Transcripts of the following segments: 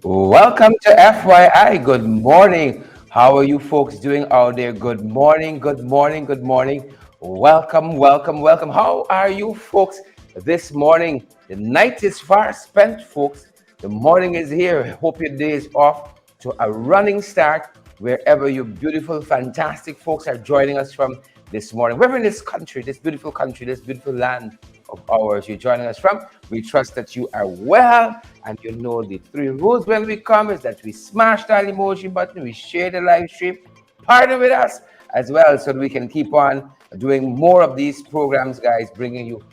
Welcome to FYI. Good morning. How are you folks doing out there? Good morning, good morning, good morning. Welcome, welcome, welcome. How are you folks this morning? The night is far spent, folks. The morning is here. Hope your day is off to a running start wherever you beautiful, fantastic folks are joining us from this morning. Wherever in this country, this beautiful land of ours you're joining us from. We trust that you are well, and you know the three rules when we come is that we smash that emoji button, we share the live stream, partner with us as well, so that we can keep on doing more of these programs, guys, bringing you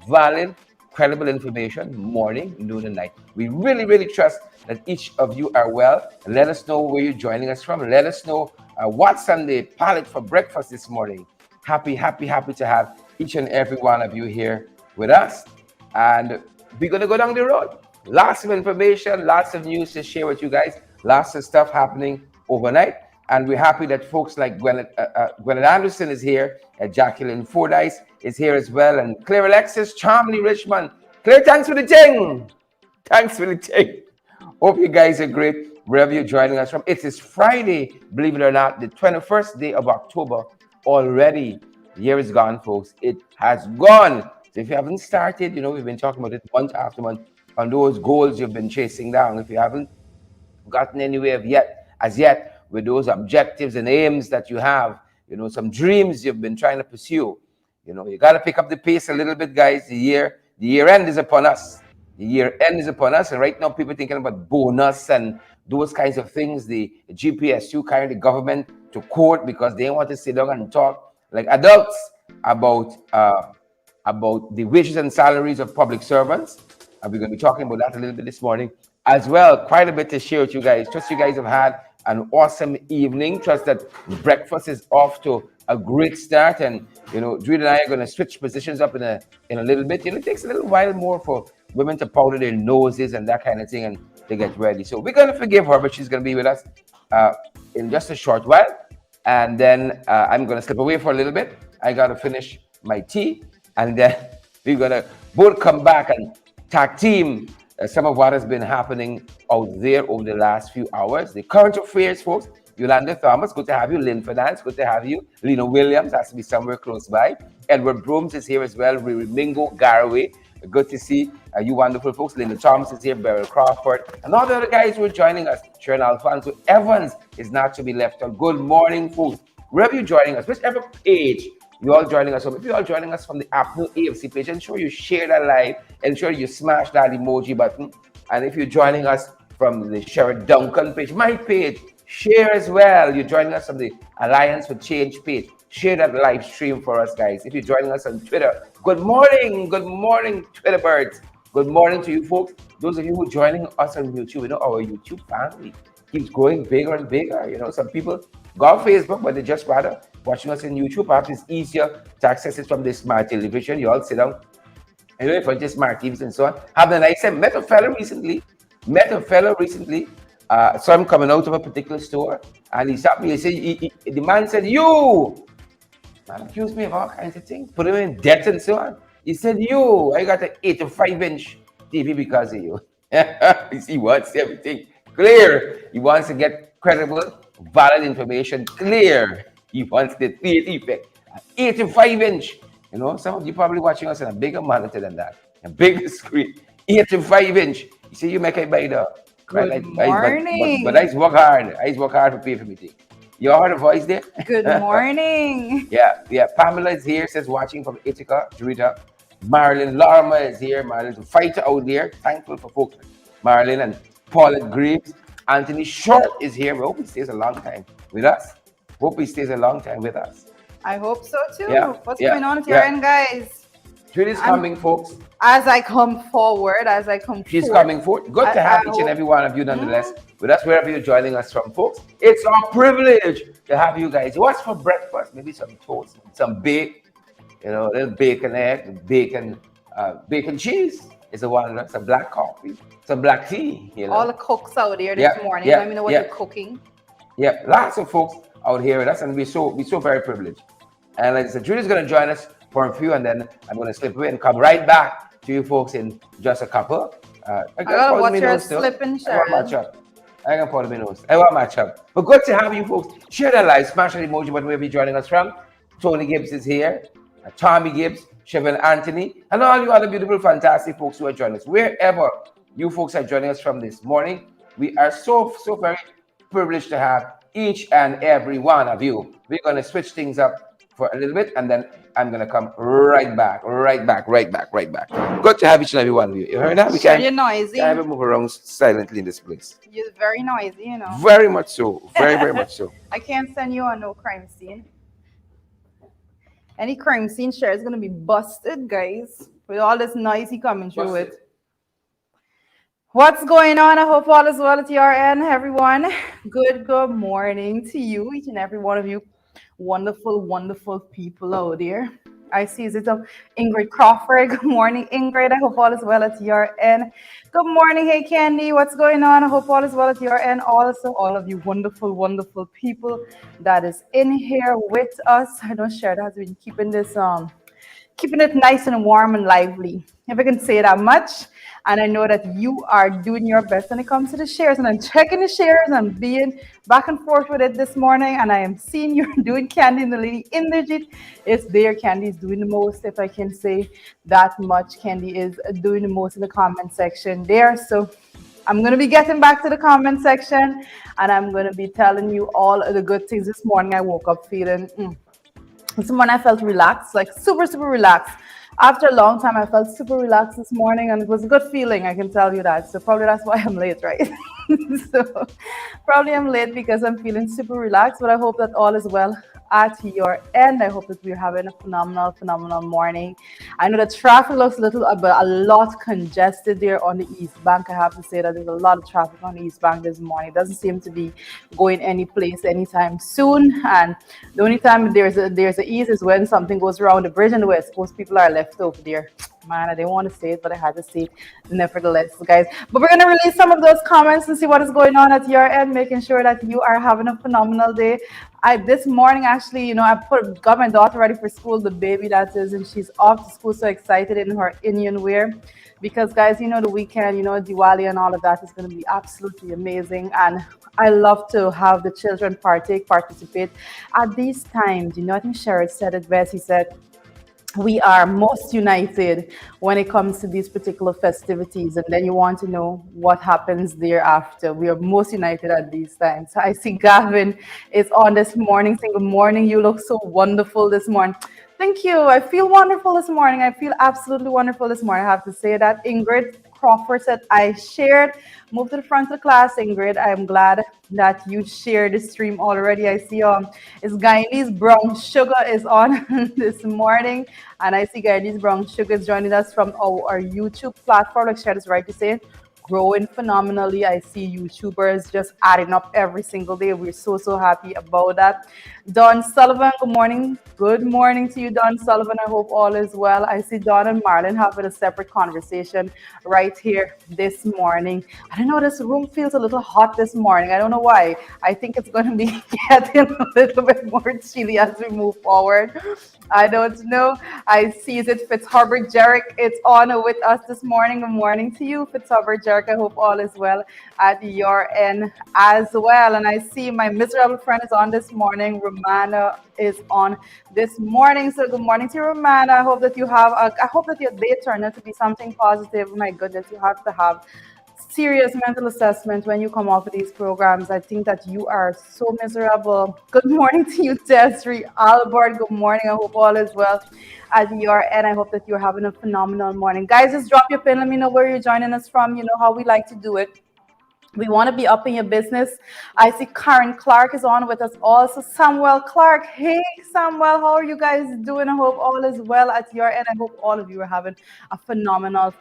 valid, credible information morning, noon, and night. We really, really trust that each of you are well. Let us know where you're joining us from. Let us know what's on the palate for breakfast this morning. Happy, happy, happy to have each and every one of you here with us. And we're going to go down the road. Lots of information, lots of news to share with you guys, lots of stuff happening overnight. And we're happy that folks like Gwyneth Anderson is here, Jacqueline Fordyce is here as well, and Claire Alexis, Charmley Richmond. Claire, thanks for the ting. Thanks for the ting. Hope you guys are great wherever you're joining us from. It is Friday, believe it or not, the 21st day of October already. The year is gone, folks. It has gone. So if you haven't started, we've been talking about it month after month on those goals you've been chasing down. If you haven't gotten anywhere as yet with those objectives and aims that you have, some dreams you've been trying to pursue, you got to pick up the pace a little bit, guys. The year end is upon us. The year end is upon us, and right now people thinking about bonus and those kinds of things. The GPSU carrying the government to court because they want to sit down and talk like adults about the wages and salaries of public servants. And we're going to be talking about that a little bit this morning as well. Quite a bit to share with you guys. Trust you guys have had an awesome evening. Trust that breakfast is off to a great start. And, Drew and I are going to switch positions up in a little bit. It takes a little while more for women to powder their noses and that kind of thing and to get ready. So we're going to forgive her, but she's going to be with us in just a short while. And then I'm going to slip away for a little bit. I got to finish my tea. And then we're going to both come back and tag team some of what has been happening out there over the last few hours. The current affairs, folks. Yolanda Thomas, good to have you. Lynn Finance, good to have you. Lena Williams has to be somewhere close by. Edward Brooms is here as well. Mingo Garaway, good to see you wonderful folks. Linda Thomas is here. Beryl Crawford. And all the other guys who are joining us. Sharon Alfonso Evans is not to be left out. Good morning, folks. Wherever you're joining us, whichever page you're all joining us from. If you're all joining us from the Apple AFC page, ensure you share that live. Ensure you smash that emoji button. And if you're joining us from the Sherrod Duncan page, my page, share as well. You're joining us from the Alliance for Change page. Share that live stream for us, guys. If you're joining us on Twitter, good morning, Twitter birds. Good morning to you folks. Those of you who are joining us on YouTube, our YouTube family keeps growing bigger and bigger. Some people go on Facebook, but they just rather watching us in YouTube. Perhaps it's easier to access it from the smart television. You all sit down, for just smart TVs and so on. Have a nice time. Met a fellow recently. Saw him coming out of a particular store, and he stopped me. He said, the man said, "You." Man accused me of all kinds of things, put him in debt and so on. He said, "You, I got an 85-inch TV because of you." He wants everything clear. He wants to get credible, valid information clear. He wants the theater effect. An 85-inch. Some of you probably watching us on a bigger monitor than that, a bigger screen. 85-inch. You see, you make it by the. Good morning. But I work hard. I work hard to pay for me thing. You all heard a voice there? Good morning. Yeah. Pamela is here, says watching from Ithaca, Georgia. Marilyn Lorma is here. Marilyn's a fighter out there. Thankful for folks. Marilyn and Paulette Greaves. Anthony Short is here. We hope he stays a long time with us. I hope so too. Yeah, What's going on at your end, guys? Judy's coming, folks. As I come forward, She's coming forward. Good to have each and every one of you nonetheless. But that's wherever you're joining us from, folks. It's our privilege to have you guys. What's for breakfast? Maybe some toast, some bake, a little bacon egg, bacon cheese is a one. Some black coffee, some black tea. All the cooks out there this morning. Let me know what you're cooking. Yeah, lots of folks out here with us, and we're so very privileged. And like I said, Judy's going to join us for a few, and then I'm going to slip away and come right back to you folks in just a couple. I gotta watch your slipping shirt. I can follow me nose. I want match up. But good to have you folks. Share that live. Smash that emoji button wherever you're joining us from. Tony Gibbs is here. Tommy Gibbs, Chevin Anthony, and all you other beautiful, fantastic folks who are joining us. Wherever you folks are joining us from this morning, we are so very privileged to have each and every one of you. We're going to switch things up for a little bit, and then I'm going to come right back. Good to have each and every one of you. You heard that? We Sure, can you're noisy. have a move around silently in this place. You're very noisy, you know. Very much so. Very much so. I can't send you on no crime scene. Any crime scene share is going to be busted, guys, with all this noisy coming through it. What's going on? I hope all is well at your end, everyone. Good morning to you, each and every one of you wonderful people out there. I see is it Ingrid Crawford. Good morning, Ingrid. I hope all is well at your end. Good morning, hey Candy. What's going on? I hope all is well at your end. Also, all of you wonderful people that is in here with us. I know Sharon has been keeping it nice and warm and lively, if I can say that much. And I know that you are doing your best when it comes to the shares. And I'm checking the shares and being back and forth with it this morning. And I am seeing you're doing Candy and the lady in legit. It's there. Candy is doing the most, if I can say that much. Candy is doing the most in the comment section there. So I'm going to be getting back to the comment section. And I'm going to be telling you all of the good things. This morning I woke up feeling... This morning I felt relaxed, like super relaxed. After a long time, I felt super relaxed this morning, and it was a good feeling, I can tell you that. So probably that's why I'm late, right? So probably I'm late because I'm feeling super relaxed, but I hope that all is well at your end. I hope that we're having a phenomenal morning. I know the traffic looks a lot congested there on the East Bank. I have to say that there's a lot of traffic on the East Bank this morning. It doesn't seem to be going any place anytime soon. And the only time there's a ease is when something goes around the bridge in the West Coast. People are left over there. Man, I didn't want to say it, but I had to say it nevertheless, guys. But we're going to release some of those comments and see what is going on at your end, making sure that you are having a phenomenal day. This morning, actually, I got my daughter ready for school, the baby that is, and she's off to school, so excited in her Indian wear. Because, guys, the weekend, Diwali and all of that is going to be absolutely amazing. And I love to have the children participate at these times. I think Sherrod said it best. He said, we are most united when it comes to these particular festivities, and then you want to know what happens thereafter. We are most united at these times. I see Gavin is on this morning saying, good morning, you look so wonderful this morning. Thank you. I feel wonderful this morning. I feel absolutely wonderful this morning. I have to say that. Ingrid Crawford said, I shared. Move to the front of the class, Ingrid. I am glad that you shared the stream already. I see it's Guyanese Brown Sugar is on this morning. And I see Guyanese Brown Sugar is joining us from our YouTube platform. Like Sharon is right to say, growing phenomenally. I see YouTubers just adding up every single day. We're so happy about that. Don Sullivan, good morning. Good morning to you, Don Sullivan. I hope all is well. I see Don and Marlon having a separate conversation right here this morning. I don't know, this room feels a little hot this morning. I don't know why. I think it's going to be getting a little bit more chilly as we move forward. I don't know. I see is it Fitzherbert Jarek. It's on with us this morning. Good morning to you, Fitzherbert Jarek. I hope all is well at your end as well. And I see my miserable friend is on this morning. Romana is on this morning. So good morning to you, Romana. I hope that I hope that your day turned out to be something positive. My goodness, you have to have serious mental assessment when you come off of these programs. I think that you are so miserable. Good morning to you, Desiree Albert. Good morning. I hope all is well at your end. I hope that you're having a phenomenal morning. Guys, just drop your pin. Let me know where you're joining us from. You know how we like to do it. We want to be up in your business. I see Karen Clark is on with us also. Samuel Clark. Hey, Samuel, how are you guys doing? I hope all is well at your end. I hope all of you are having a phenomenal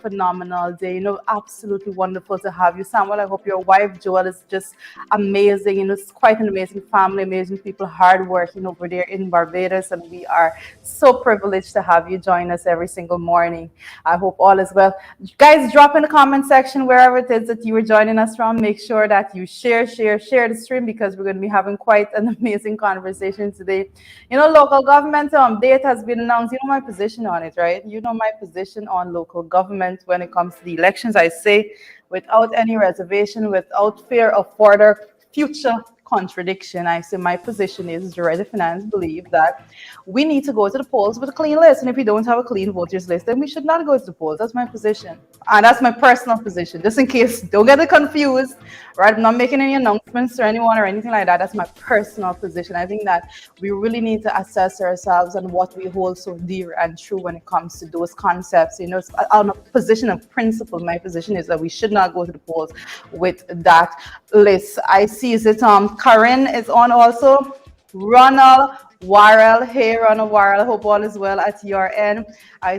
day. Absolutely wonderful to have you. Samuel, I hope your wife, Joel, is just amazing. It's quite an amazing family, amazing people, hardworking over there in Barbados. And we are so privileged to have you join us every single morning. I hope all is well. Guys, drop in the comment section wherever it is that you are joining us from. Make sure that you share the stream, because we're going to be having quite an amazing conversation today. Local government date has been announced. You know my position on it, right? You know my position on local government when it comes to the elections. I say without any reservation, without fear of further future contradiction. I say my position is Director Finance believe that we need to go to the polls with a clean list. And if we don't have a clean voters list, then we should not go to the polls. That's my position. And that's my personal position. Just in case, don't get it confused, right? I'm not making any announcements to anyone or anything like that. That's my personal position. I think that we really need to assess ourselves and what we hold so dear and true when it comes to those concepts. You know, on a position of principle, my position is that we should not go to the polls with that list. I see is it Karen is on also. Ronald Warrell, hey Ronald Warrell, hope all is well at your end. I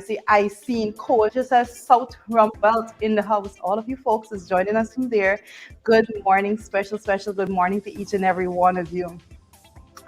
seen Coach says South Rumbelt in the house. All of you folks is joining us from there. Good morning, special good morning to each and every one of you.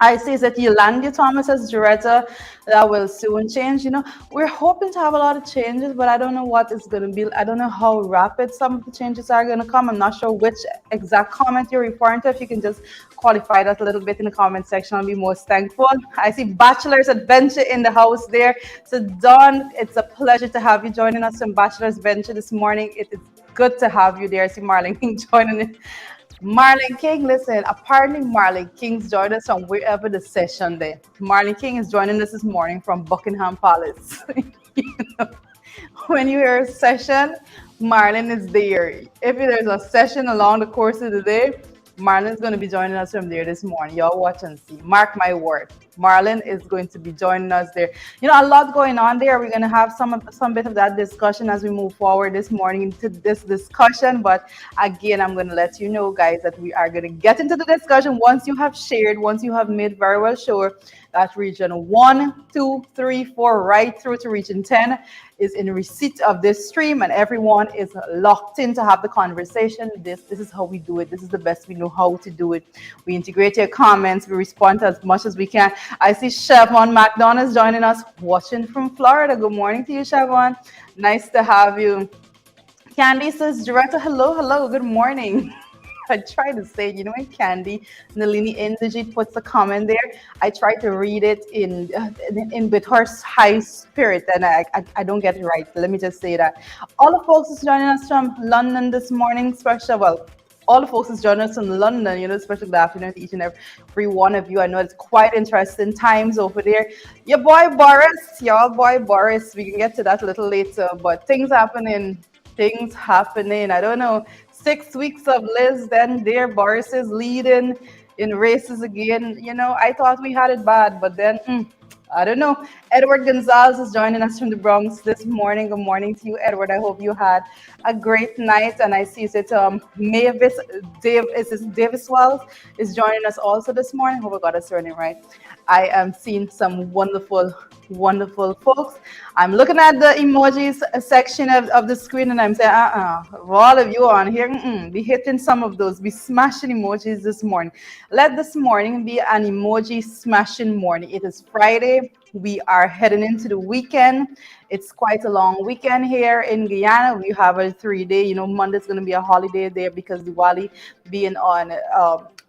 I see that Yolanda Thomas as director, that will soon change. You know, we're hoping to have a lot of changes, but I don't know what it's going to be. I don't know how rapid some of the changes are going to come. I'm not sure which exact comment you're referring to. If you can just qualify that a little bit in the comment section, I'll be most thankful. I see Bachelor's Adventure in the house there. So Dawn, it's a pleasure to have you joining us from Bachelor's Adventure this morning. It is good to have you there. I see Marlon King joining it. Marlon King, listen, apparently Marlon King's joined us from wherever the session there. Marlon King is joining us this morning from Buckingham Palace. You know, when you hear a session, Marlon is there. If there's a session along the course of the day, Marlon's going to be joining us from there this morning. Y'all watch and see. Mark my word. Marlon is going to be joining us there. You know, a lot going on there. We're going to have some bit of that discussion as we move forward this morning into this discussion. But again, I'm going to let you know, guys, that we are going to get into the discussion once you have shared, once you have made very well sure that region 1, 2, 3, 4, right through to region 10 is in receipt of this stream and everyone is locked in to have the conversation. This is how we do it. This is the best we know how to do it. We integrate your comments. We respond as much as we can. I see Chevon McDonald's joining us, watching from Florida. Good morning to you, Chevon. Nice to have you. Candy says, Director, hello, good morning. I try to say, you know, when Candy Nalini Indigit puts a comment there, I try to read it in with her high spirit, and I don't get it right. Let me just say that. All the folks is joining us from London this morning, special. Well, all the folks is joining us from London, you know, especially good afternoon to each and every one of you. I know it's quite interesting times over there. Your boy Boris, y'all boy Boris. We can get to that a little later, but things happening. I don't know. 6 weeks of Liz, then there Boris is leading in races again. You know, I thought we had it bad, but then I don't know. Edward Gonzalez is joining us from the Bronx this morning. Good morning to you, Edward. I hope you had a great night. And I see that Davis Wells is joining us also this morning. Hope I got his surname right. I am seeing some wonderful folks. I'm looking at the emojis section of the screen and I'm saying, all of you on here, be hitting some of those, be smashing emojis this morning. Let this morning be an emoji smashing morning. It is Friday. We are heading into the weekend. It's quite a long weekend here in Guyana. We have a 3-day, you know, Monday's going to be a holiday there because Diwali being on,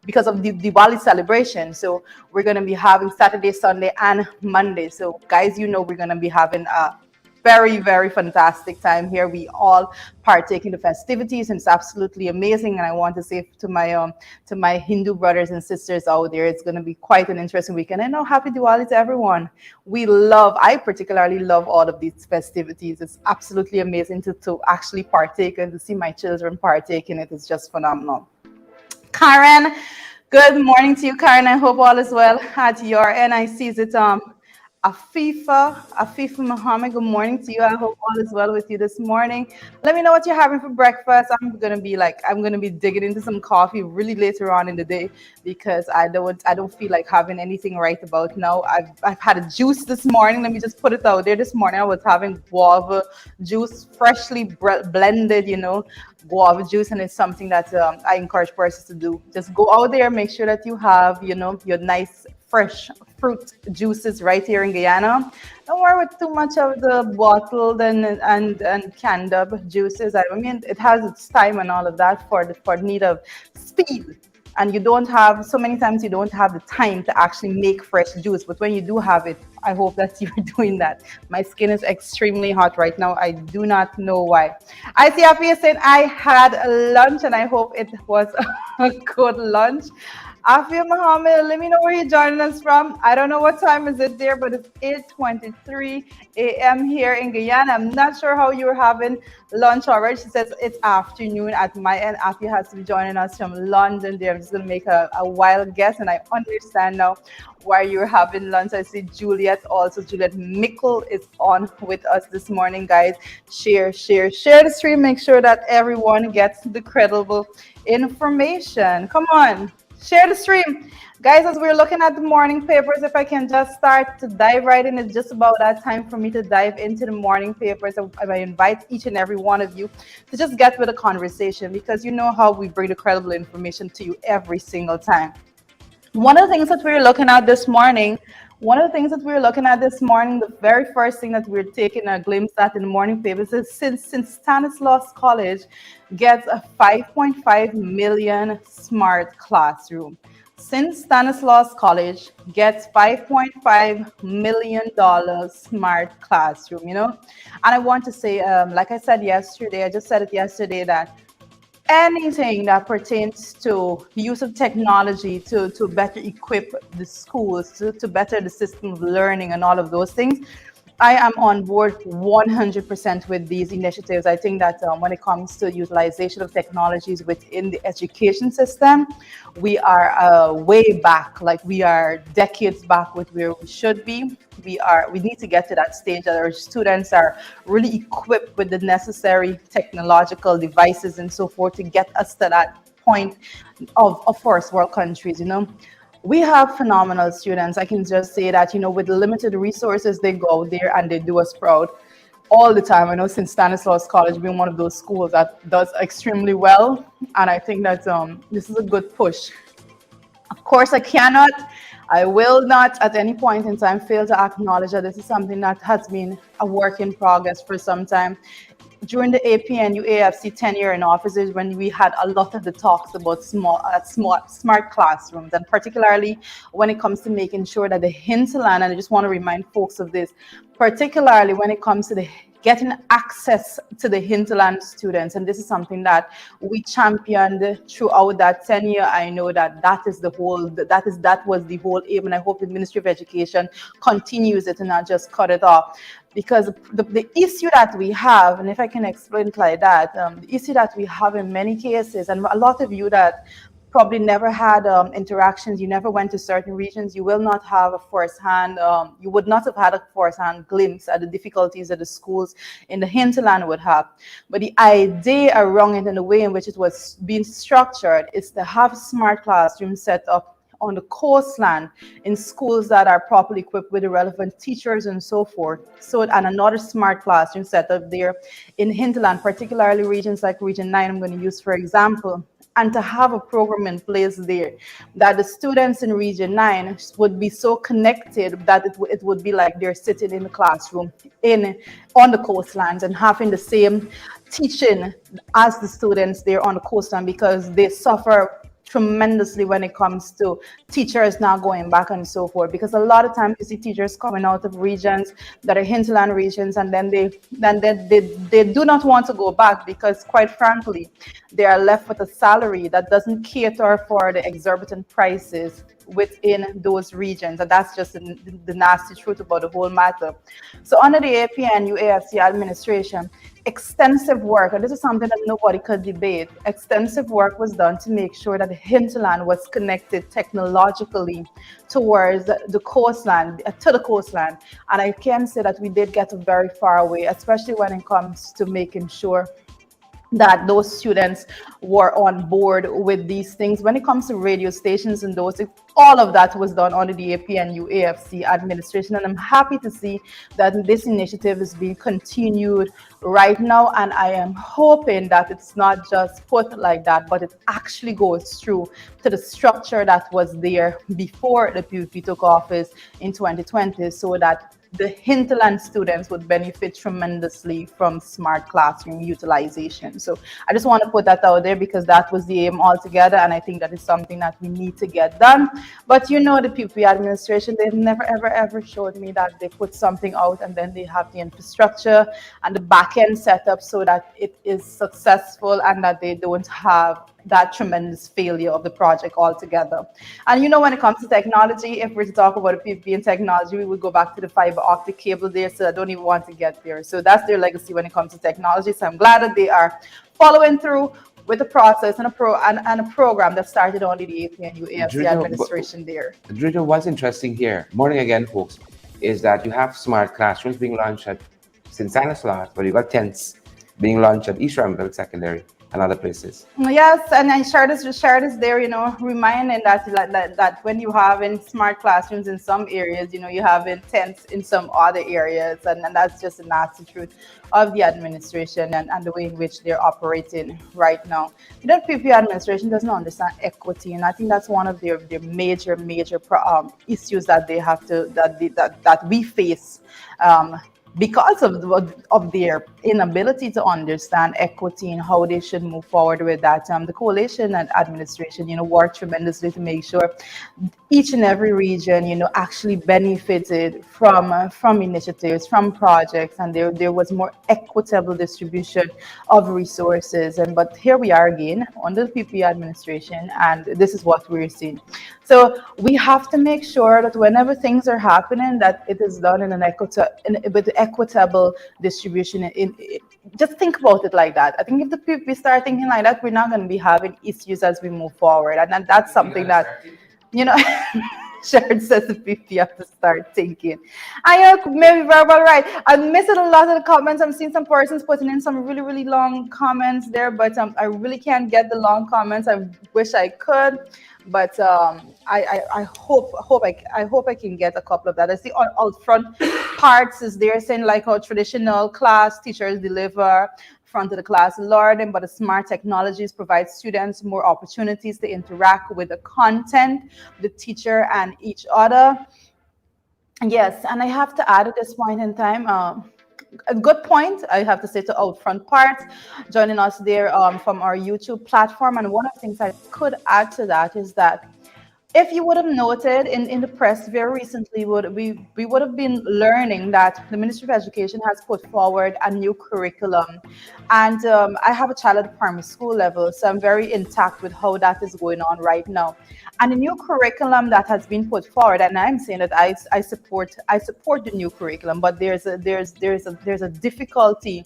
because of the Diwali celebration. So we're going to be having Saturday, Sunday, and Monday. So guys, you know, we're going to be having a very fantastic time here. We all partake in the festivities and it's absolutely amazing. And I want to say to my Hindu brothers and sisters out there, it's going to be quite an interesting weekend. And happy Diwali to everyone. I particularly love all of these festivities. It's absolutely amazing to actually partake and to see my children partake in it. It's just phenomenal. Karen, good morning to you, Karen. I hope all is well at your end. I see that Afifa Muhammad, good morning to you. I hope all is well with you this morning. Let me know what you're having for breakfast. I'm gonna be digging into some coffee really later on in the day because I don't feel like having anything right about now. I've had a juice this morning. Let me just put it out there. This morning I was having guava juice, freshly blended, you know, guava juice, and it's something that I encourage persons to do. Just go out there, make sure that you have, you know, your nice fresh fruit juices right here in Guyana. Don't worry with too much of the bottled and canned up juices. I mean, it has its time and all of that for the need of speed and you don't have, so many times you don't have the time to actually make fresh juice, but when you do have it, I hope that you're doing that. My skin is extremely hot right now. I do not know why. I see Afia saying I had lunch and I hope it was a good lunch. Afia Muhammad, let me know where you're joining us from. I don't know what time is it there, but it's 8:23 a.m. here in Guyana. I'm not sure how you're having lunch already. She says it's afternoon at my end. Afia has to be joining us from London there. I'm just going to make a wild guess, and I understand now why you're having lunch. I see Juliet also. Juliet Mickle is on with us this morning, guys. Share the stream. Make sure that everyone gets the credible information. Come on, share the stream. Guys, as we're looking at the morning papers, if I can just start to dive right in, it's just about that time for me to dive into the morning papers. I invite each and every one of you to just get with the conversation, because you know how we bring the credible information to you every single time. One of the things that we're looking at this morning, the very first thing that we're taking a glimpse at in the morning papers is since Stanislaus College gets a 5.5 million smart classroom. Since Stanislaus College gets $5.5 million smart classroom, and I want to say, like I said yesterday, I just said it yesterday, that anything that pertains to the use of technology to better equip the schools, to better the system of learning and all of those things, I am on board 100% with these initiatives. I think that when it comes to utilization of technologies within the education system, we are way back, like we are decades back with where we should be. We need to get to that stage that our students are really equipped with the necessary technological devices and so forth to get us to that point of first world countries. We have phenomenal students. I can just say that, with limited resources, they go out there and they do us proud all the time. I know since Stanislaus College being one of those schools that does extremely well. And I think that this is a good push. Of course, I will not at any point in time fail to acknowledge that this is something that has been a work in progress for some time. During the APN UAFC tenure in offices, when we had a lot of the talks about smart classrooms, and particularly when it comes to making sure that the hinterland, and I just want to remind folks of this, particularly when it comes to the getting access to the hinterland students, and this is something that we championed throughout that tenure. I know that that was the whole aim, and I hope the Ministry of Education continues it and not just cut it off. Because the issue that we have, and if I can explain it like that, the issue that we have in many cases, and a lot of you that probably never had interactions, you never went to certain regions, you will not have you would not have had a first-hand glimpse at the difficulties that the schools in the hinterland would have. But the idea around it and the way in which it was being structured is to have smart classrooms set up on the coastland in schools that are properly equipped with the relevant teachers and so forth. And another smart classroom set up there in hinterland, particularly regions like Region 9, I'm going to use for example, and to have a program in place there that the students in Region 9 would be so connected that it would be like they're sitting in the classroom on the coastlands and having the same teaching as the students there on the coastline, because they suffer tremendously when it comes to teachers now going back and so forth, because a lot of times you see teachers coming out of regions that are hinterland regions, and then they do not want to go back because, quite frankly, they are left with a salary that doesn't cater for the exorbitant prices within those regions, and that's just the nasty truth about the whole matter. So under the APN UAFC administration, extensive work, and this is something that nobody could debate, extensive work was done to make sure that the hinterland was connected technologically towards the coastland, and I can say that we did get very far away, especially when it comes to making sure that those students were on board with these things. When it comes to radio stations and all of that was done under the APN UAFC administration, and I'm happy to see that this initiative is being continued right now, and I am hoping that it's not just put like that, but it actually goes through to the structure that was there before the PVP took office in 2020, so that the hinterland students would benefit tremendously from smart classroom utilization. So I just want to put that out there because that was the aim altogether, and I think that is something that we need to get done. But you know, the PPP administration, they've never ever showed me that they put something out and then they have the infrastructure and the back end set up so that it is successful and that they don't have that tremendous failure of the project altogether. And you know, when it comes to technology, if we're to talk about a PPP and technology, we would go back to the fiber optic cable there. So I don't even want to get there. So that's their legacy when it comes to technology. So I'm glad that they are following through with a process and a program that started under the APNU AFC administration there. Drita, what's interesting here, morning again, folks, is that you have smart classrooms being launched at St. Stanislaus, but you got tents being launched at East Ramsville Secondary and other places. Yes, and I shared this there, you know, reminding that when you have in smart classrooms in some areas, you know, you have in tents in some other areas, and that's just a nasty truth of the administration and the way in which they're operating right now. You know, the PP administration doesn't understand equity, and I think that's one of their major issues that they have to that we face. Because of their inability to understand equity and how they should move forward with that. The coalition and administration, you know, worked tremendously to make sure each and every region, you know, actually benefited from initiatives, from projects, and there was more equitable distribution of resources. But here we are again under the PP administration, and this is what we're seeing. So we have to make sure that whenever things are happening, that it is done in an equitable distribution. Just think about it like that. I think if the people start thinking like that, we're not going to be having issues as we move forward, and that's something that, you know. Sharon says the people have to start thinking. I maybe verbal right. I'm missing a lot of the comments. I'm seeing some persons putting in some really long comments there, but I really can't get the long comments. I wish I could, but I hope I can get a couple of that. I see out front parts is there saying like how traditional class teachers deliver front of the class learning, but the smart technologies provide students more opportunities to interact with the content, the teacher, and each other. Yes, and I have to add at this point in time, a good point, I have to say, to Outfront Parts, joining us there from our YouTube platform. And one of the things I could add to that is that if you would have noted in the press very recently, we would have been learning that the Ministry of Education has put forward a new curriculum. And I have a child at the primary school level, so I'm very intact with how that is going on right now. And the new curriculum that has been put forward, and I'm saying that I support the new curriculum, but there's a difficulty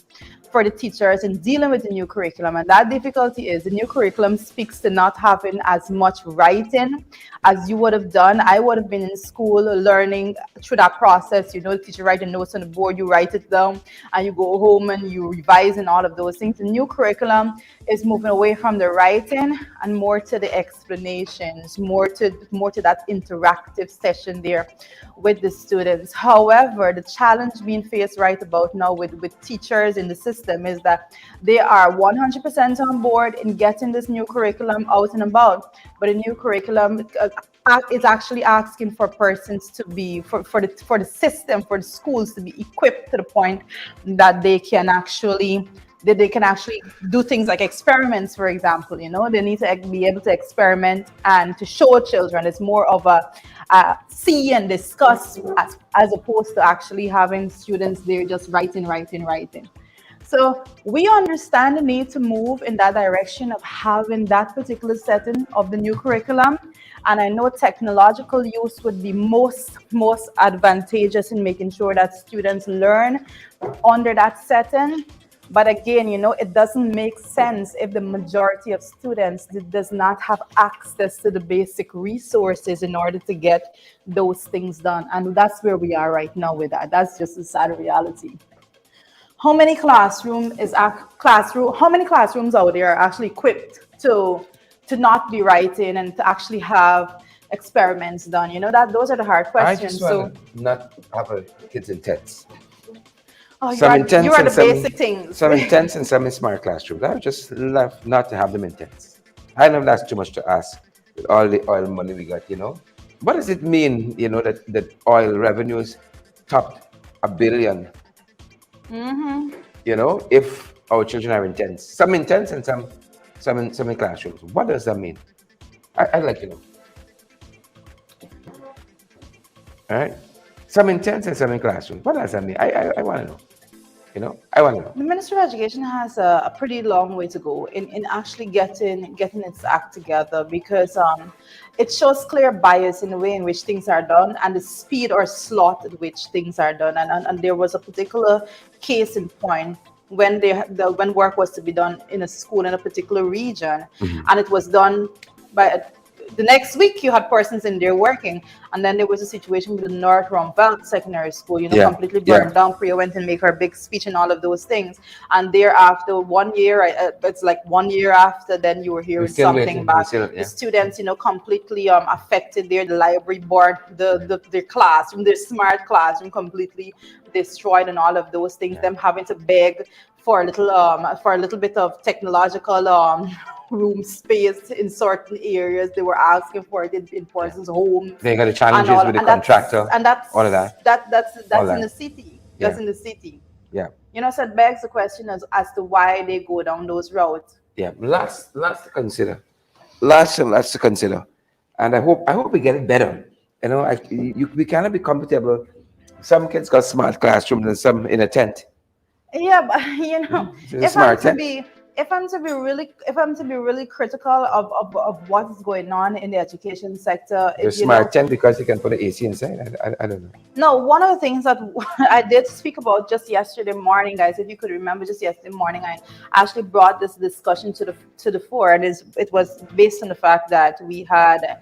for the teachers in dealing with the new curriculum. And that difficulty is the new curriculum speaks to not having as much writing as you would have done. I would have been in school learning through that process. You know, the teacher writes notes on the board, you write it down, and you go home and you revise and all of those things. The new curriculum is moving away from the writing and more to the explanations, more to that interactive session there with the students. However, the challenge being faced right about now with teachers in the system is that they are 100% on board in getting this new curriculum out and about, but a new curriculum is actually asking for persons to be for the system, for the schools to be equipped to the point that they can actually do things like experiments, for example. You know, they need to be able to experiment and to show children. It's more of a see and discuss as opposed to actually having students there just writing. So we understand the need to move in that direction of having that particular setting of the new curriculum. And I know technological use would be most advantageous in making sure that students learn under that setting. But again, you know, it doesn't make sense if the majority of students does not have access to the basic resources in order to get those things done. And that's where we are right now with that. That's just a sad reality. How many classrooms out there are actually equipped to not be writing and to actually have experiments done? You know, those are the hard questions. I just want to not have kids in tents. Oh, you are the basic things. Some in tents and some in smart classrooms. I would just love not to have them in tents. I know that's too much to ask with all the oil money we got, you know. What does it mean, you know, that oil revenues topped 1 billion, Mm-hmm. if our children are in tents. Some in tents and some in classrooms. What does that mean? I'd like to know. All right. Some in tents and some in classrooms. What does that mean? I want to know. I want to know. The Ministry of Education has a pretty long way to go in actually getting its act together, because it shows clear bias in the way in which things are done and the speed or slot at which things are done. And there was a particular case in point when when work was to be done in a school in a particular region, Mhm. and it was done by the next week you had persons in there working, and then there was a situation with the North Rumbelt Secondary School, Yeah. completely Yeah. burned down. Priya went and make her big speech and all of those things, and thereafter 1 year, it's like 1 year after, then you were We're hearing still something waiting. We back. still, The yeah. students, completely affected there. The library board, their classroom, their smart classroom, completely destroyed, and all of those things. Yeah. Them having to beg for a little bit of technological room space in certain areas. They were asking for it in Yeah. persons' homes They got the and challenges all, with the and that's contractor, and all of that's that, that that's all that's in that. the city. That's Yeah. in the city. Yeah. So it begs the question as to why they go down those routes. Yeah. Lots to consider. Lots to consider. And I hope we get it better. We cannot be comfortable. Some kids got smart classrooms and some in a tent. Yeah, but It's a if I'm smart to tent. be if I'm to be really critical of what is going on in the education sector, It's a smart tent because you can put an AC inside. I don't know. no, one of the things that I did speak about just yesterday morning, guys, if you could remember, just yesterday morning, I actually brought this discussion to the fore, and it was based on the fact that we had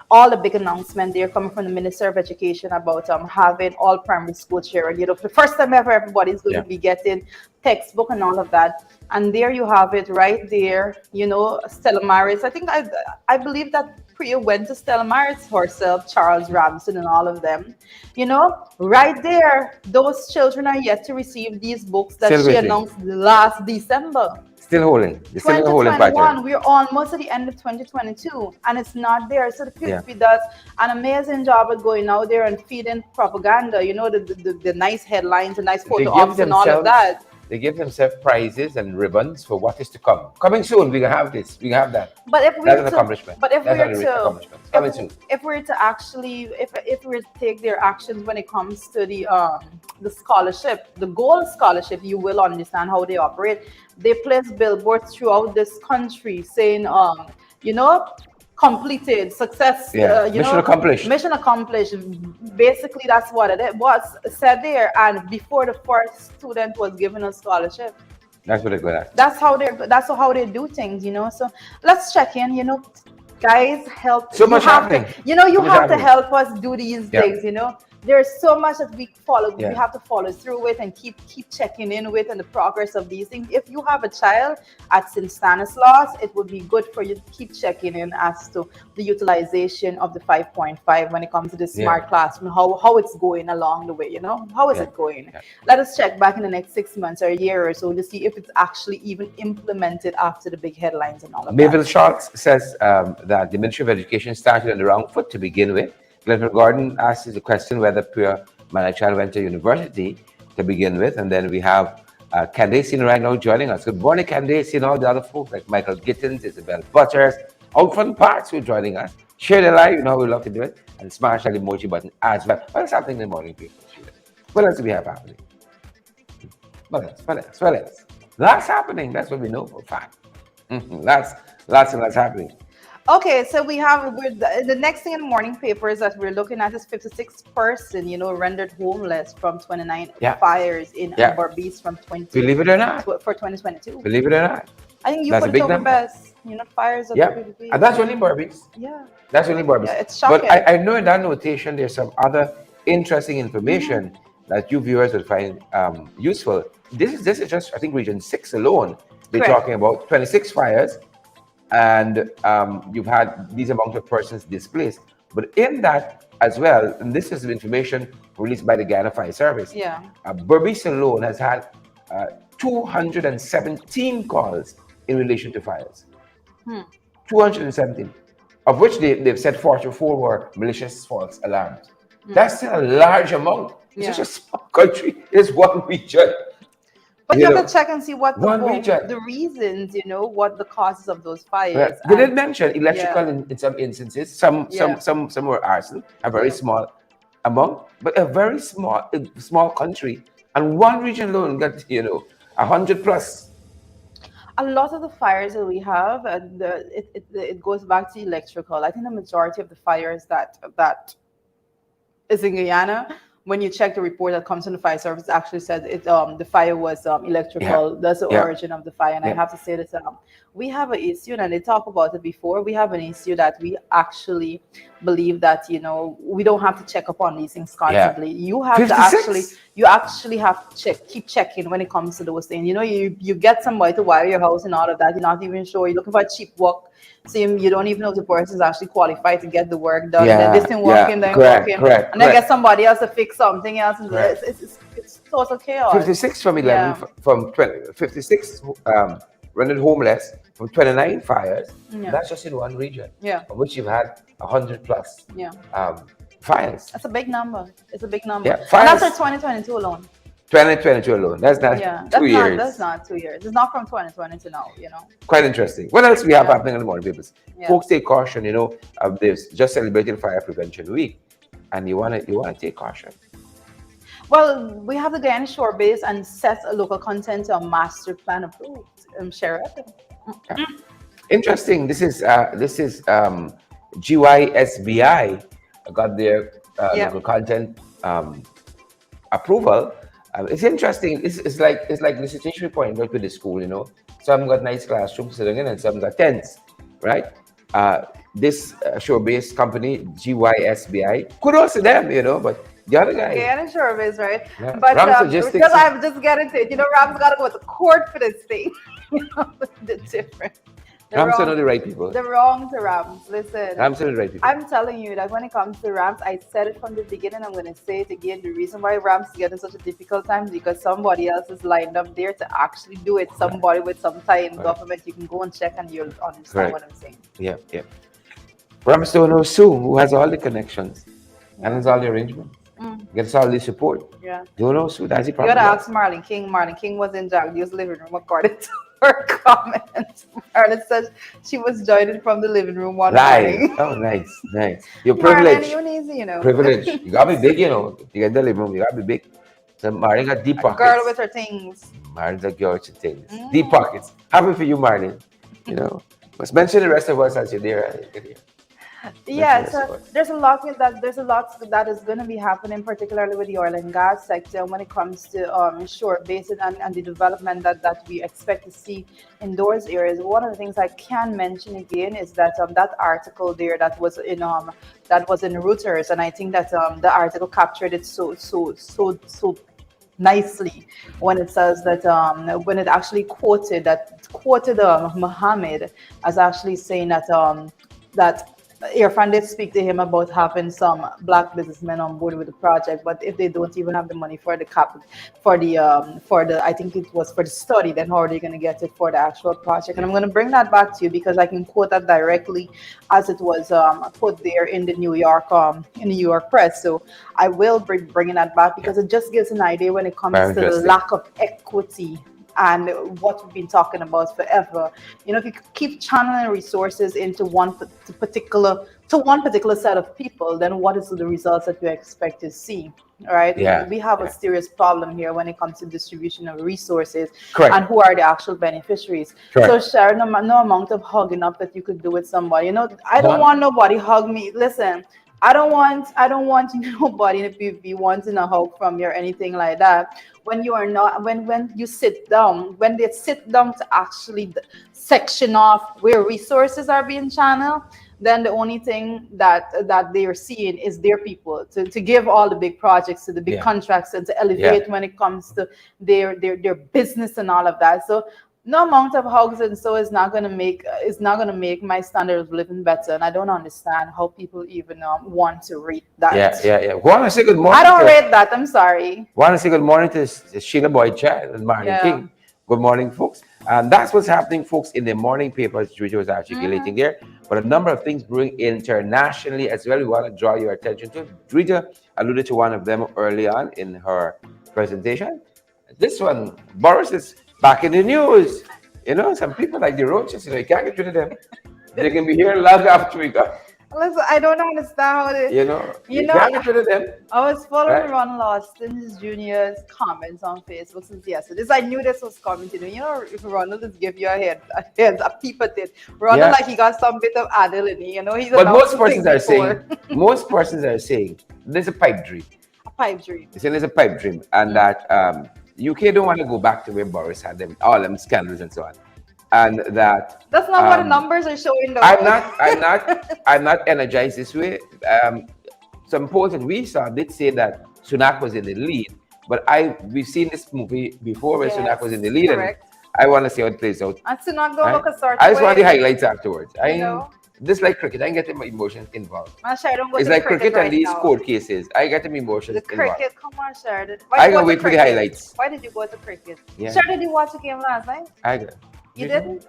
all the big announcement there coming from the Minister of Education about having all primary school children. For the first time ever, everybody's going Yeah. to be getting textbook and all of that. And there you have it right there. Stella Maris. I think I believe that Priya went to Stella Maris herself, Charles Ramsden, and all of them. Right there, those children are yet to receive these books that Still she waiting. announced last December. Still holding. You're still in the holding 2021, pattern. we're almost at the end of 2022, and it's not there. So the Yeah. PSP does an amazing job at going out there and feeding propaganda, the nice headlines, the nice They photo give ops, and all of themselves that. they give themselves prizes and ribbons for what is to come. Coming soon, we can have this. We can have that. But if That's we're an to, accomplishment. but if That's we're an to, accomplishment. Coming soon. if we're to actually, if we're to take their actions when it comes to the scholarship, the gold scholarship, you will understand how they operate. They place billboards throughout this country saying, you know, completed, success, Yeah. Mission accomplished. mission accomplished. Basically, that's what it was said there. And before the first student was given a scholarship. That's what they're good at. That's how they do things. So let's check in. Guys, help. So You much have happening. to. You So much have to happening. help us do these Yeah. things. There's so much that we follow. Yeah. We have to follow through with and keep checking in with and the progress of these things. If you have a child at St. Stanislaus, it would be good for you to keep checking in as to the utilization of the 5.5 when it comes to the smart classroom. How it's going along the way. How is Yeah. it going? Yeah. Let us check back in the next 6 months or a year or so to see if it's actually even implemented after the big headlines and all of Mabel that. Schultz says that the Ministry of Education started on the wrong foot to begin with. Glenn Gordon asks the question whether Priya Manachal went to university to begin with. And then we have Candace right now joining us. Good morning, Candace, and all the other folks like Michael Gittins, Isabel Butters, out front parts who are joining us. Share the live, we love to do it. And smash that emoji button as well. What's happening in the morning, people? What else do we have happening? What else? Lots happening. That's what we know for a fact. Lots and lots happening. Okay, so the next thing in the morning papers that we're looking at is 56 person, rendered homeless from 29 Yeah. fires in Yeah. Berbice from Believe it or not. for 2022. Believe it or not. I think you That's a put it big over number. best. Fires of Yeah. PPP. And that's only Berbice. Yeah. That's only Berbice. Yeah, it's shocking. But I know in that notation there's some other interesting information that you viewers will find useful. This is just, I think, Region 6 alone. They're Correct. talking about 26 fires, and you've had these amount of persons displaced. But in that as well, and this is information released by the Ghana Fire Service, Yeah. Berbice alone has had 217 calls in relation to fires. 217, of which they've said 44 were malicious false alarms. That's still a large amount. It's Yeah. just a small country. It's one region. But you You have know, to check and see what one region. the reasons, what the causes of those Right. fires. They did And mention yeah, electrical in some instances. Some were arson, a very yeah. small amount, but a very small country, and one region alone got 100 plus. A lot of the fires that we have, it goes back to electrical. I think the majority of the fires that is in Guyana. When you check the report that comes from the fire service, it actually said the fire was Yeah, electrical. That's the yeah, origin of the fire. And I yeah, have to say that we have an issue, and they talk about it before. We have an issue that we actually believe that we don't have to check up on these things yeah. constantly. $56. You actually have to keep checking when it comes to those things. You get somebody to wire your house and all of that. You're not even sure. You're looking for cheap work. So you don't even know if the person is actually qualified to get the work done. And then this Yeah, thing yeah. working, then Correct, working, correct, and then get correct. somebody else to fix something else. And Correct. it's total chaos. 56 from 11 Yeah, from 20, 56 rendered homeless from 29 fires. And yeah, that's just in one region, yeah, of which you've had 100 plus yeah. fires. That's a big number. It's a big number, Yeah, and that's fires. for 2022 alone. 2022 alone. That's not Yeah, 2 years. that's not 2 years. It's not from 2020 to now. Quite interesting. What else we have Yeah, happening in the morning papers? yeah. Folks, take caution. There's just celebrating Fire Prevention Week, and you wanna take caution. Well, we have the Guyana Shore Base and set a local content master plan approved. Sheriff. Yeah. Interesting. This is GYSBI got their Yeah. local content approval. It's interesting. It's like the situation report right with the school. Some got nice classrooms sitting in, and some got tents, right? This shore-based company GYSBI, kudos to them, but the other guy, Guyana Shore Base, right? yeah, But Rams Logistics, because I'm just getting to it, Ram's got to go to court for this thing. The difference. The Rams are wrong, not the right people. the wrong to Rams. Listen, Rams are the right people. I'm telling you that when it comes to Rams, I said it from the beginning. I'm going to say it again. The reason why Rams get in such a difficult time is because somebody else is lined up there to actually do it. Somebody with some tie in government. You can go and check and you'll understand what I'm saying. Yeah, yeah. Rams don't know Sue, who has all the connections and has all the arrangements, gets all the support. Yeah. Don't know Sue, that's the You problem. gotta ask Marlon King. Marlon King was in Jagdio's living room according to her comments. Marlon says she was joining from the living room one Live. morning. Oh, nice, nice. You're Marlon, privileged. you easy, Privilege. You gotta be big, You get in the living room, you gotta be big. So Marlon got deep pockets. Girl with her things. Marlon's a girl with things. Deep pockets. Happy for you, Marlon. Must mention the rest of us as you're there. Yeah, so there's a lot that is going to be happening, particularly with the oil and gas sector when it comes to shore basin and the development that we expect to see in those areas. One of the things I can mention again is that that article there that was in Reuters, and I think that the article captured it so nicely when it says that when it actually quoted Muhammad as actually saying that Irfan did speak to him about having some black businessmen on board with the project, but if they don't even have the money for the I think it was for the study, then how are they going to get it for the actual project? And I'm going to bring that back to you because I can quote that directly as it was put there in the New York press. So I will bringing that back because it just gives an idea when it comes to the lack of equity and what we've been talking about forever. If you keep channeling resources into one particular set of people, then what is the results that you expect to see? Right? Yeah. We have a serious problem here when it comes to distribution of resources. Correct. And who are the actual beneficiaries. Correct. So Sharon, no amount of hugging up that you could do with somebody. I don't want nobody hug me. Listen, I don't want nobody to be wanting a hug from you or anything like that. When you are not, when you sit down, when they sit down to actually section off where resources are being channeled, then the only thing that they are seeing is their people to give all the big projects to the big contracts and to elevate when it comes to their business and all of that. So no amount of hugs and so is not gonna make my standard of living better, and I don't understand how people even want to rate that. Yeah. Want to say good morning? I don't rate that. I'm sorry. Want to say good morning to Sheila Boyd Chad and Marlon King. Good morning, folks. And that's what's happening, folks, in the morning papers, which was articulating there. But a number of things brewing internationally as well. We want to draw your attention to. Rita alluded to one of them early on in her presentation. This one, Boris is back in the news. Some people like the roaches, you can't get rid of them. They can be here long after we go. Listen, I don't understand how they, you You know, can't get rid of them, I was following right? Ron Austin Jr.'s comments on Facebook since yesterday. So I knew this was coming to me. If Ronald just give you a peep at it. Ronald, Yeah. like he got some bit of adil in it. He's But announced things before. most persons are saying there's a pipe dream. A pipe dream. They're saying there's a pipe dream, and that UK don't want to go back to where Boris had them, all them scandals and so on, and that That's not what the numbers are showing, though. I'm not energized this way. Some polls that we saw did say that Sunak was in the lead, but we've seen this movie before where Sunak was in the lead, correct. and I want to see how it plays out. And Sunak don't Right? look a certain I just want the way. highlights afterwards. know? This like cricket. I get my emotions involved. Man, Sher, don't go It's to the like cricket right and these now. court cases. I get my emotions The involved. cricket, come on, Sher. I can wait for the highlights. Why did you go to cricket? Yeah. Sher, did you watch the game last night? I got. You didn't?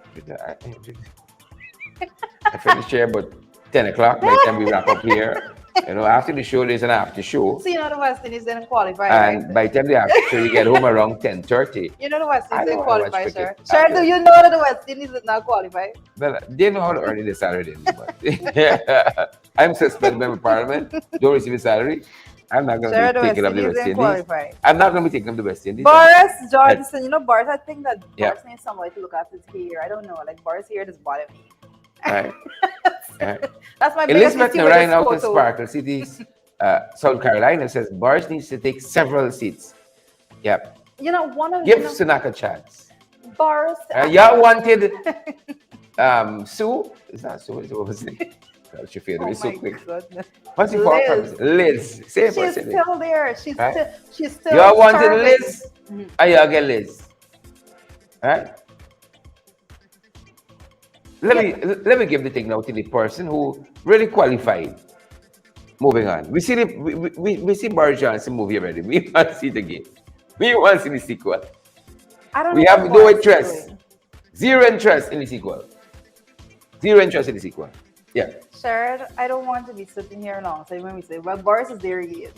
I finished here about 10 o'clock by the time we wrap up here. After the show, there's an after show. So the West Indies didn't qualify, And right? by the time the after show, you get home around 10:30. The West I Indies don't didn't wanna watch qualify, Sher. cricket Sher, after. do you know that the West Indies did not qualify? Well, they know how to earn the salary then. But I'm suspended by Parliament. Don't receive a salary. I'm not going Sher, to the be West taking up the Indies West didn't Indies. qualify. I'm not going to be taking up the West Indies. Boris Johnson, Boris, I think that Yeah. Boris needs somebody to look after his hair. I don't know. Like, Boris here does bother me. Right. Right. That's my biggest Elizabeth issue with Narayan this out in photo. Sparkle Cities, South Carolina says Boris needs to take several seats. Yep. One of Give Sunak a chance. Boris. Y'all wanted Sue? It's not Sue, it's what was it? God, she failed Oh me so my quick. goodness. What's the for Liz. purpose? Liz. Say it for She's silly. still there. She's Right? still Y'all wanted serving. Liz? And y'all get Liz. Right? Let me give the thing now to the person who really qualified. Moving on. We see Boris Johnson movie already. We want to see the game. We want to see the sequel. I don't We know have what no Boris is interest. doing. Zero interest in the sequel. Zero interest in the sequel. Yeah. Sharon, I don't want to be sitting here long. So when we say, well, Boris is there again.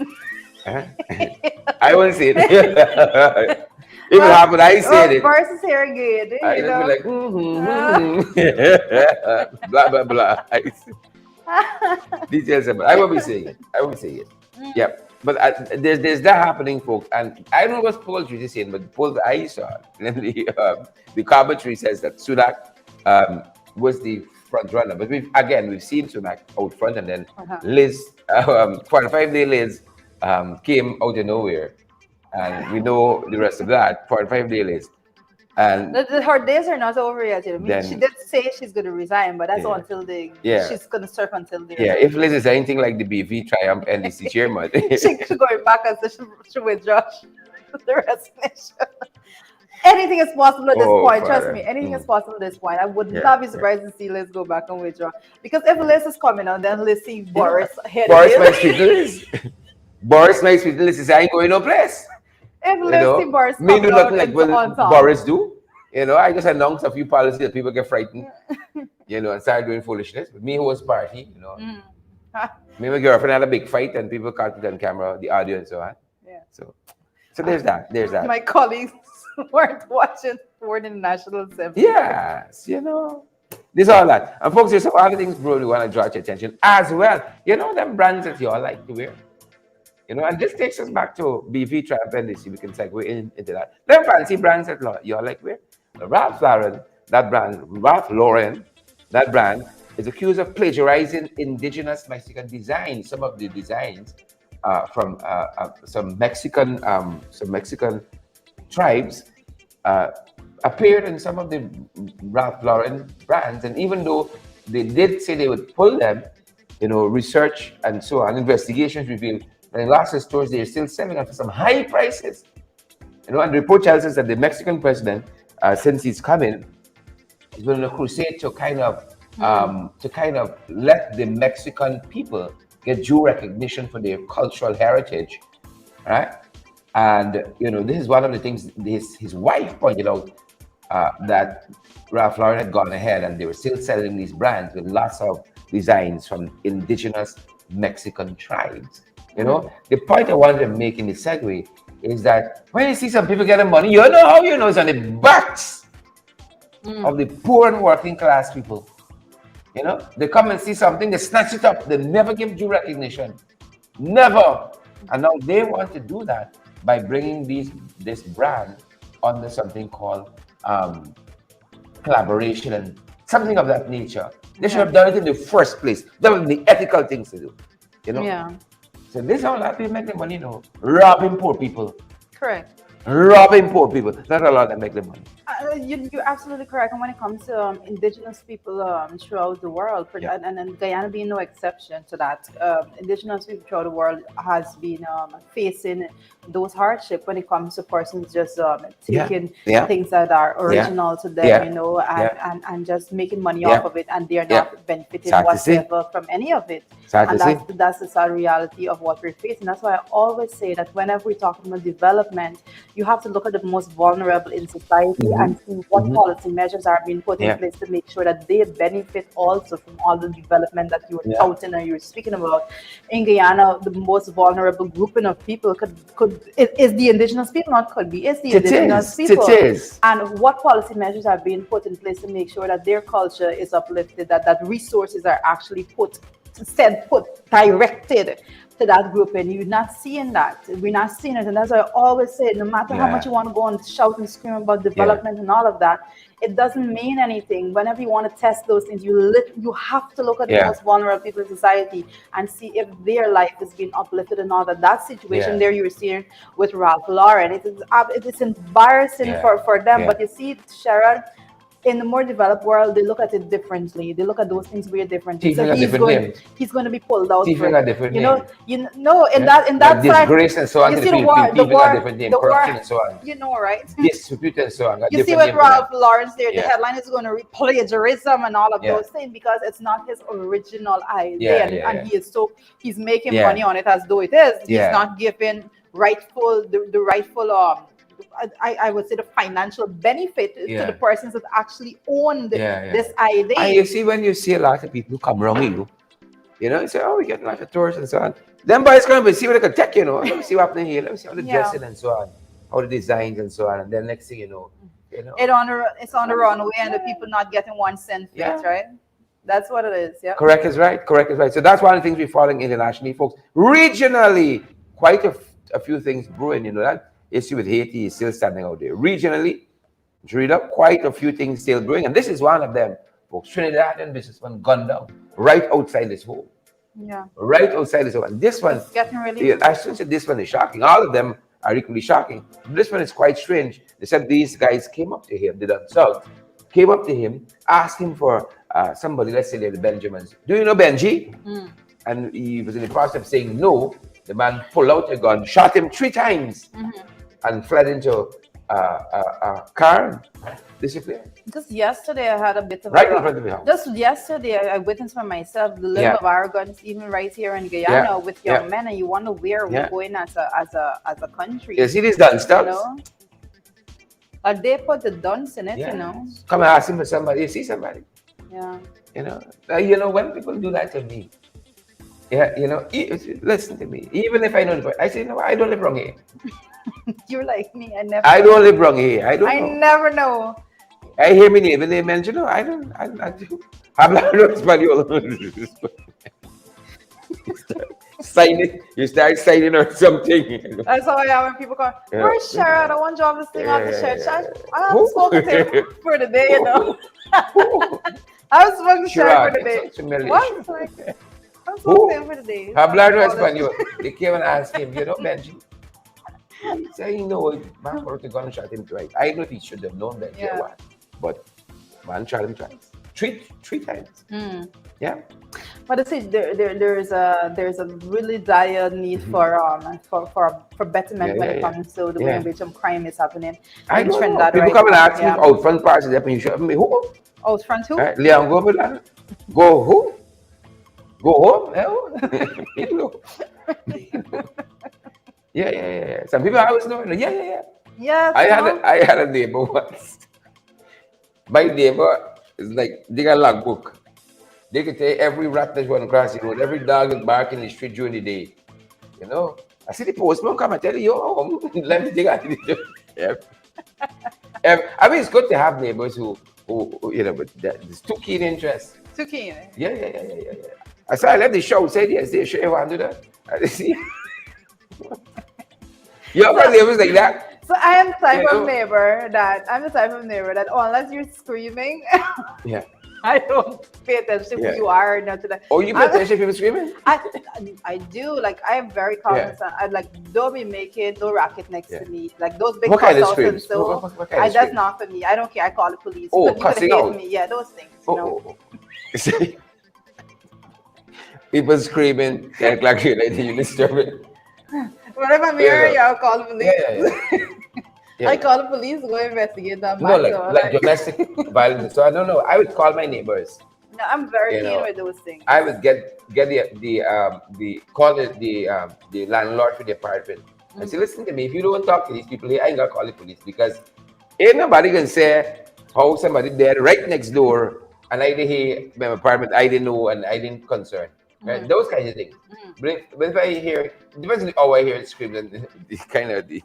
Uh-huh. I won't say it. If it happened, I said it. Boris is here again. I You just know? be like, blah, blah, blah. Details about I won't be saying it. I won't say it. Yeah. But there's that happening, folks. And I don't know what polls you're saying, but the polls that I saw, the commentary says that Sunak was the front runner. But we've seen Sunak out front, and then Liz, 45-day Liz, came out of nowhere. And we know the rest of that, 45-day Liz. And her days are not over yet. I mean, Then- she did say she's going to resign, but that's until she's going to serve until the yeah, if Liz is anything like the BV Triumph NDC chairman, she's going back and she withdraws the resignation. Anything is possible at this Oh, point. Trust Father. me, anything is possible at this point. I would Yeah, not be yeah. surprised to see Liz go back and withdraw. Because if Liz is coming out, then Liz see Boris ahead Boris of might him. speak to Liz. Boris might speak to Liz and say, I ain't going no place. If You Liz know, see Boris me do coming out nothing like and what on top. Boris do. I just announced a few policies that people get frightened, and start doing foolishness. But me who was party, me and my girlfriend had a big fight and people caught it on camera, the audio and so on. Yeah. So there's that. There's that. My colleagues weren't watching for the National Assembly. Yes, there's all that. And folks, there's some other things, bro, we want to draw your attention as well. Them brands that you all like to wear. And this takes us back to BV Triumph NDC. We can segue into that. Them fancy brands that you all like to wear. Ralph Lauren, that brand is accused of plagiarizing indigenous Mexican designs. Some of the designs from some Mexican tribes appeared in some of the Ralph Lauren brands. And even though they did say they would pull them, research and so on, investigations revealed that in lots of stores they're still selling them for some high prices. And the report tells us that the Mexican president, since he's coming, he's been on a crusade to kind of let the Mexican people get due recognition for their cultural heritage, right? And this is one of the things his wife pointed out, that Ralph Lauren had gone ahead and they were still selling these brands with lots of designs from indigenous Mexican tribes. The point I wanted to make in the segue is that when you see some people getting money, you know how you know it's on the backs of the poor and working class people. You know, they come and see something, they snatch it up, they never give due recognition. Never. And now they want to do that by bringing this brand under something called collaboration and something of that nature. They should have done it in the first place. That was the ethical things to do. You know? Yeah. So this is how a lot of people make their money, you know. Robbing poor people. Correct. Robbing poor people. Not a lot that make the money. You're absolutely correct. And when it comes to indigenous people throughout the world, and Guyana being no exception to that, indigenous people throughout the world has been facing those hardships when it comes to persons just taking things that are original to them, you know, and just making money off of it, and they're not benefiting whatsoever from any of it. And that's the sad reality of what we're facing. That's why I always say that whenever we're talking about development, you have to look at the most vulnerable in society and see what policy measures are being put in place to make sure that they benefit also from all the development that you were touting or you were speaking about. In Guyana, the most vulnerable grouping of people is the indigenous people, not could be, it's the indigenous people. And what policy measures are being put in place to make sure that their culture is uplifted, that resources are actually directed to that group, and you're not seeing that. We're not seeing it, and that's why I always say, no matter how much you want to go and shout and scream about development and all of that, it doesn't mean anything. Whenever you want to test those things, you have to look at the most vulnerable people in society and see if their life is being uplifted and all that. That situation there you were seeing with Ralph Lauren, it's embarrassing for them. But you see, Sharon, in the more developed world, they look at it differently. They look at those things very differently. So he's going to be pulled out. For it. In that disgrace and so on. You see the war, and so on. You know, right? Dispute and so on. You see with Ralph Lawrence there, the headline is going to plagiarism and all of those things because it's not his original idea, and he's making money on it as though it is. He's not giving the rightful I would say the financial benefit to the persons that actually owned this idea. And you see, when you see a lot of people who come wrong you know, you say, oh, we get a lot of tourists and so on. Then boys come and see what they can take, you know. Let me see what happening here. Let me see how the dressing and so on, how the designs and so on. And then next thing you know. It's on the runway and the people not getting 1 cent for it, right? That's what it is. Yeah. Correct is right. So that's one of the things we're following internationally, folks. Regionally, quite a few things brewing, you know that. Issue with Haiti is still standing out there. Regionally, quite a few things still brewing, and this is one of them, folks. Trinidadian businessman gunned down right outside this home. Yeah. Right outside this home. And this one, it's getting really. I shouldn't say this one is shocking. All of them are equally shocking. But this one is quite strange. They said these guys came up to him, came up to him, asked him for somebody, let's say they're the Benjamins. Do you know Benji? And he was in the process of saying no. The man pulled out a gun, shot him 3 times. And fled into a car and disappeared. Just yesterday, I had a bit of in front of the house. Just yesterday, I witnessed for myself the level of arrogance, even right here in Guyana, with young men, and you wonder where we're going as a country. You see these done stuff? You know? They put the dunce in it, you know. Come and ask him for somebody. You see somebody. Yeah. You know, when people do that to me, listen to me. Even if I know the point, I say, no, I don't live wrong here. You're like me. I don't live wrong here. I never know. I hear me name and they mention, no, I don't do. Hablando español. You start signing or something. That's how I am when people come, where's Sharon? I want to drop this thing off the shirt. I haven't spoken to him for the day, you know. I haven't spoken to Sharon for the day. What? I'm spoken to him for the day. Hablando español. They came and asked him, you know, Benji. He said, man brought the gun and shot him twice. I don't know if he should have known that or what, but man shot him twice. Three times. Yeah. But I say there's a really dire need for betterment when it comes to the way in which crime is happening. I don't know. People come and ask me out front parts of you show me who? Out front who? Leon go who? Go home? Yeah. Some people always know. Yeah. I had a neighbor once. My neighbor is like, they got a logbook. They could tell every rat that's running across the road, every dog is barking in the street during the day. You know? I see the postman come and tell you, oh, let me take out the yeah. I mean, it's good to have neighbors who you know, but there's too keen interest. Too keen. Yeah. I said I left the show. Said yes, they sure you want to do that. I see. You have So- neighbors like that. So I am the type You of know? neighbor that unless you're screaming, Yeah. I don't pay attention to Yeah. who you are or not to that. Oh, you pay attention to people screaming? I do. Like I am very cognizant. I like don't be making no racket next Yeah. to me. Like those big What kind of cuss outs and screams? so. What kind of That's screams? not for me. I don't care. I call the police. Oh, You could cussing hate out. me. Yeah, those things. You know. Oh. See? People screaming, 10 o'clock here, like you disturb it. Whenever I'm here, Yeah. I'll call the police. Yeah. I call the police, go investigate that No, matter. like domestic violence. So I don't know. I would call my neighbors. No, I'm very You keen know, with those things. I would get the call the landlord for the apartment. I say, listen to me. If you don't talk to these people here, I ain't gonna call the police because ain't nobody can say how somebody dead right next door and I didn't hear my apartment. I didn't know and I didn't concern. Right? Those kinds of things. But if I hear, it depends on how I hear it screams and the kind of the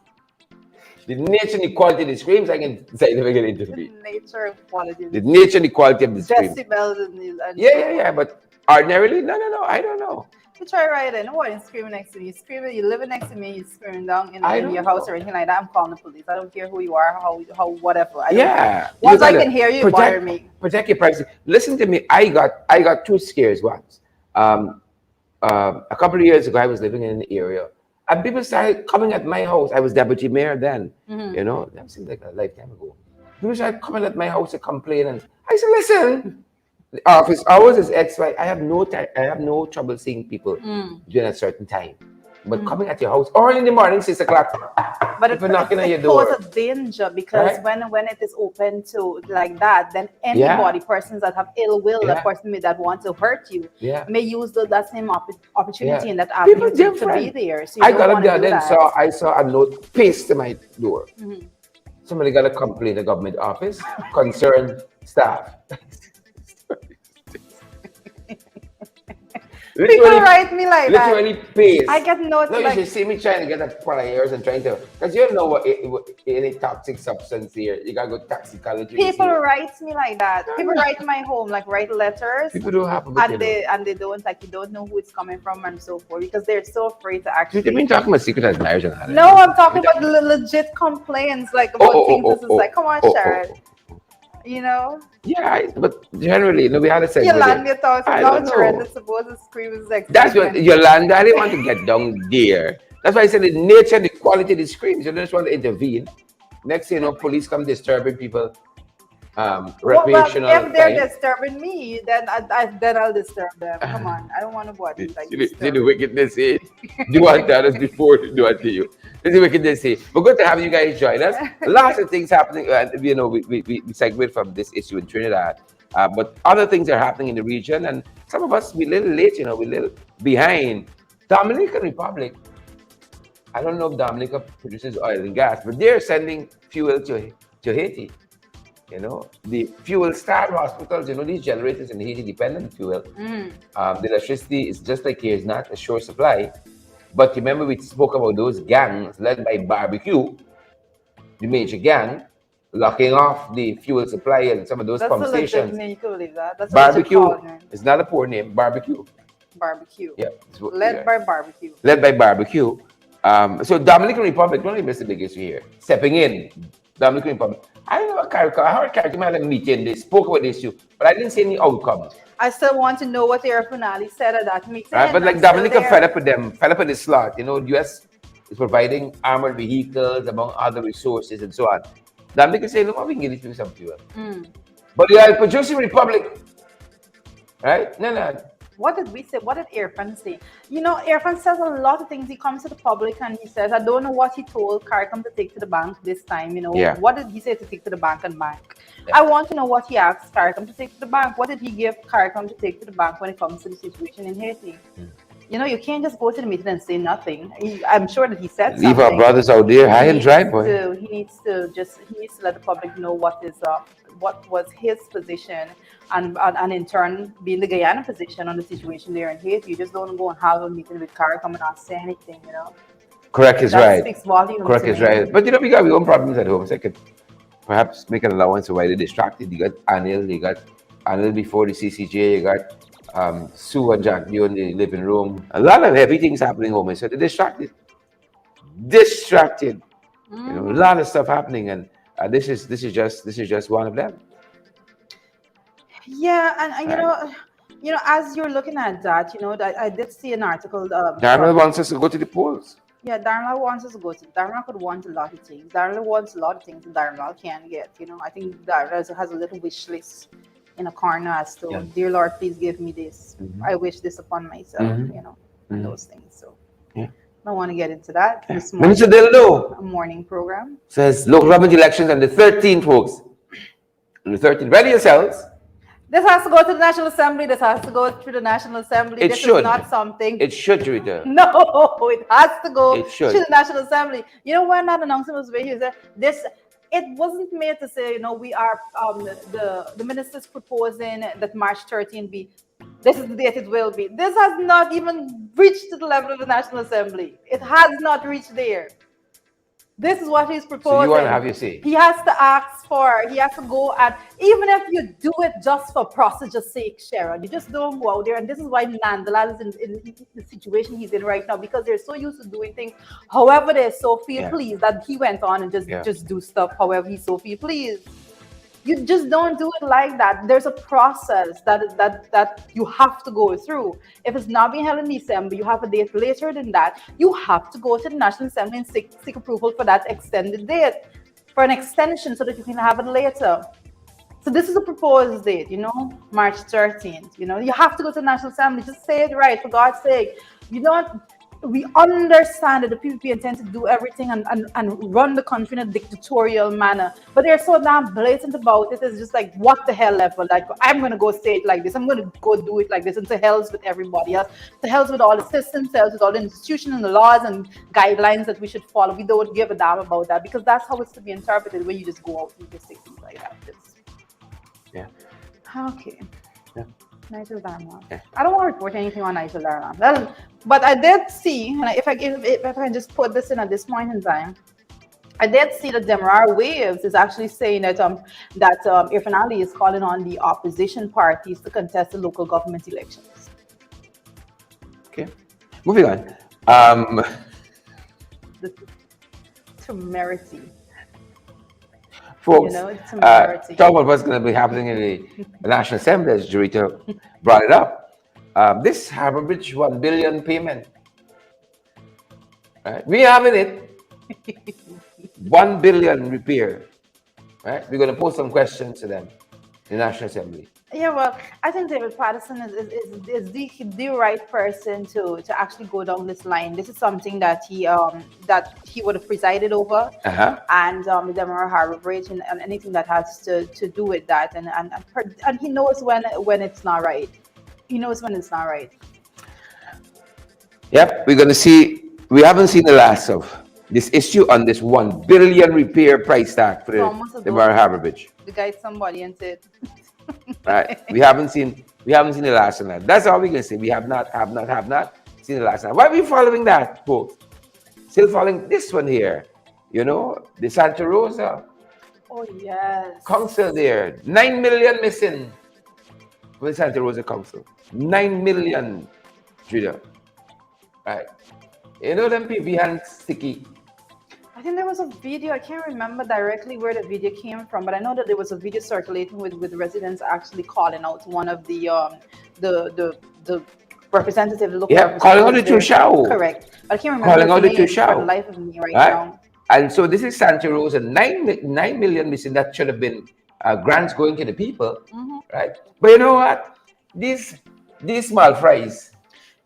nature and the quality of the screams, I can decide if I get into The it. nature of quality. The nature and the quality of the screams. Decibels and Yeah. But ordinarily, no. I don't know. You try right in. Nobody screaming next to me. Screaming, you living next to me, you screaming down in I your don't house know. or anything like that. I'm calling the police. I don't care who you are, how whatever. I don't Yeah. care. Once You I gotta can hear you, it bother me. Protect your privacy. Listen to me. I got two scares once. A couple of years ago, I was living in an area, and people started coming at my house. I was deputy mayor then. You know, that seems like a lifetime ago. People started coming at my house to complain, and I said, "Listen, the office hours is X, Y. I have no time. I have no trouble seeing people during a certain time. But coming at your house early in the morning, 6 o'clock, But people knocking at your it door. poses a danger because Right? when it is open to like that, then anybody, persons that have ill will, Yeah. a person that want to hurt you, Yeah. may use that same opportunity Yeah. and that People avenue to different. be there. So you I don't got up want to there do then that. I saw a note pasted to my door. Somebody got a complaint the government office concerned staff. People write me like that. Literally paste. I get notes No, you like should see me trying to get a pair of ears and trying to, because you don't know what any toxic substance here. You gotta go toxicology. people write me like that. People write my home, like write letters, People don't have and they don't like you don't know who it's coming from and so forth because they're so afraid to actually. You've been talking about secret admirers and all that. No, I'm talking about legit complaints, like about things. This is like, come on, Sharon. You know, Yeah, but generally, we had a segment. Yolanda thought I now don't Sharon know. is supposed to scream is like. That's what Yolanda, I didn't want to get down there. That's why I said the nature and the quality of the screams. You just want to intervene. Next thing you know, police come disturbing people. Recreational. Well, if they're time. disturbing me, then I'll disturb them. Come on, I don't want to watch it like See the wickedness here. Do unto others before they do unto you. This is the wickedness here. But good to have you guys join us. Lots of things happening. You know, we segue from this issue in Trinidad. But other things are happening in the region, and some of us we're a little late. You know, we're a little behind. Dominican Republic. I don't know if Dominica produces oil and gas, but they're sending fuel to Haiti. You know, the fuel-starved hospitals, you know, these generators in Haiti depend on fuel. The electricity is just like here, is not a sure supply. But remember, we spoke about those gangs led by Barbecue, the major gang, locking off the fuel supply and some of those pump stations. Name. You can believe that. That's Barbecue is not a poor name. Barbecue. Barbecue. Yeah. Led by Barbecue. Led by Barbecue. So Dominican Republic, don't even miss the big issue here. Stepping in, Dominican Republic. I don't know what character. I heard character had a meeting. They spoke about the issue, but I didn't see any outcomes. I still want to know what their finale said at that meeting. Right? But like Dominica fed up with them, fed up with the slot. You know, the US is providing armored vehicles, among other resources and so on. Dominica said, no, we can give these people some fuel. But the oil producing republic, right? No. What did we say? What did Irfan say? You know, Irfan says a lot of things. He comes to the public and he says, I don't know what he told CARICOM to take to the bank this time. You know, what did he say to take to the bank and bank? I want to know what he asked CARICOM to take to the bank. What did he give CARICOM to take to the bank when it comes to the situation in Haiti? You know, you can't just go to the meeting and say nothing. I'm sure that he said something. Leave our brothers out there high and dry, boy. He needs to let the public know what was his position, and in turn being the Guyana position on the situation there in Haiti. You just don't go and have a meeting with CARICOM and not say anything, you know. Correct is That right. speaks volume Correct to is me. right. But we got our own problems at home. So I could perhaps make an allowance for why they're distracted. You got Anil, you got Anil before the CCJ, you got Sue and Jack you in the living room. A lot of heavy things happening home. So they're distracted. Distracted. A Hmm. lot of stuff happening, and this is just one of them. Yeah, and Right. as you're looking at that, that I did see an article Daniel from. wants us to go to the polls. Yeah, Dharma wants us to go to. Dharma could want a lot of things. Dharma wants a lot of things, and Dharma can get. I think Dharma has a little wish list in a corner as to, Yeah. dear Lord, please give me this. Mm-hmm. I wish this upon myself. Mm-hmm. And Mm-hmm. those things. So Yeah. I don't want to get into that Yeah. this Minister morning. Dildo A morning program. says local government elections on the 13th, folks. On the 13th. Ready yourselves. This has to go to the National Assembly. This has to go through the National Assembly. It This is should. not something. It should, Rita. No, it has to go It to should. the National Assembly. When that announcement was made, he said this. It wasn't made to say, we are the ministers proposing that March 13 be. This is the date it will be. This has not even reached to the level of the National Assembly. It has not reached there. This is what he's proposing. So you want to have your say. He has to ask for, he has to go, and even if you do it just for procedure's sake, Sharon, you just don't go out there. And this is why Nandalal is in the situation he's in right now, because they're so used to doing things however they so feel pleased, that he went on and just do stuff however he so feel pleased. You just don't do it like that. There's a process that you have to go through. If it's not being held in December, you have a date later than that. You have to go to the National Assembly and seek approval for that extended date, for an extension, so that you can have it later. So this is a proposed date, March 13th. You have to go to the National Assembly. Just say it right, for God's sake. We understand that the PPP intend to do everything and run the country in a dictatorial manner, but they're so damn blatant about it. It's just like, what the hell level? Like, I'm going to go say it like this. I'm going to go do it like this. And to hell's with everybody else. To hell's with all the systems, to hell's with all the institutions and the laws and guidelines that we should follow. We don't give a damn about that, because that's how it's to be interpreted when you just go out and just say things like that. Yeah. Okay. Yeah. Nigel Dharma. Yeah. I don't want to report anything on Nigel Dharma. Well, but I did see, and if I can just put this in at this point in time, I did see that Demarar Waves is actually saying that Irfan Ali is calling on the opposition parties to contest the local government elections. Okay. Moving on. The temerity. Folks, temerity. talk about what's going to be happening in the National Assembly, as Jurita brought it up. This Harbour Bridge 1 billion payment, right? We having it. 1 billion repair, right? We're going to pose some questions to them in the National Assembly. Yeah, well, I think David Patterson is the right person to actually go down this line. This is something that he would have presided over, and the Demerara Harbour Bridge and anything that has to do with that, and he knows when it's not right. He knows when it's not right. Yep, we're going to see. We haven't seen the last of this issue on this 1 billion repair price tag for the Demerara Harbour Bridge. The guy, somebody, and said. Right, we haven't seen the last of that. That's all we can say. We have not seen the last of that. Why are we following that, folks? Still following this one here, the Santa Rosa. Oh yes. Council there, 9 million missing for the Santa Rosa Council. 9 million, Judah. Right, them people behind sticky. I think there was a video, I can't remember directly where the video came from, but I know that there was a video circulating with residents actually calling out one of the representative, the local representative. Calling out the Tushao. Correct. But I can't remember the name for the life of me right now. And so this is Santa Rosa, 9 million missing. That should have been grants going to the people, right? But you know what? These small fries.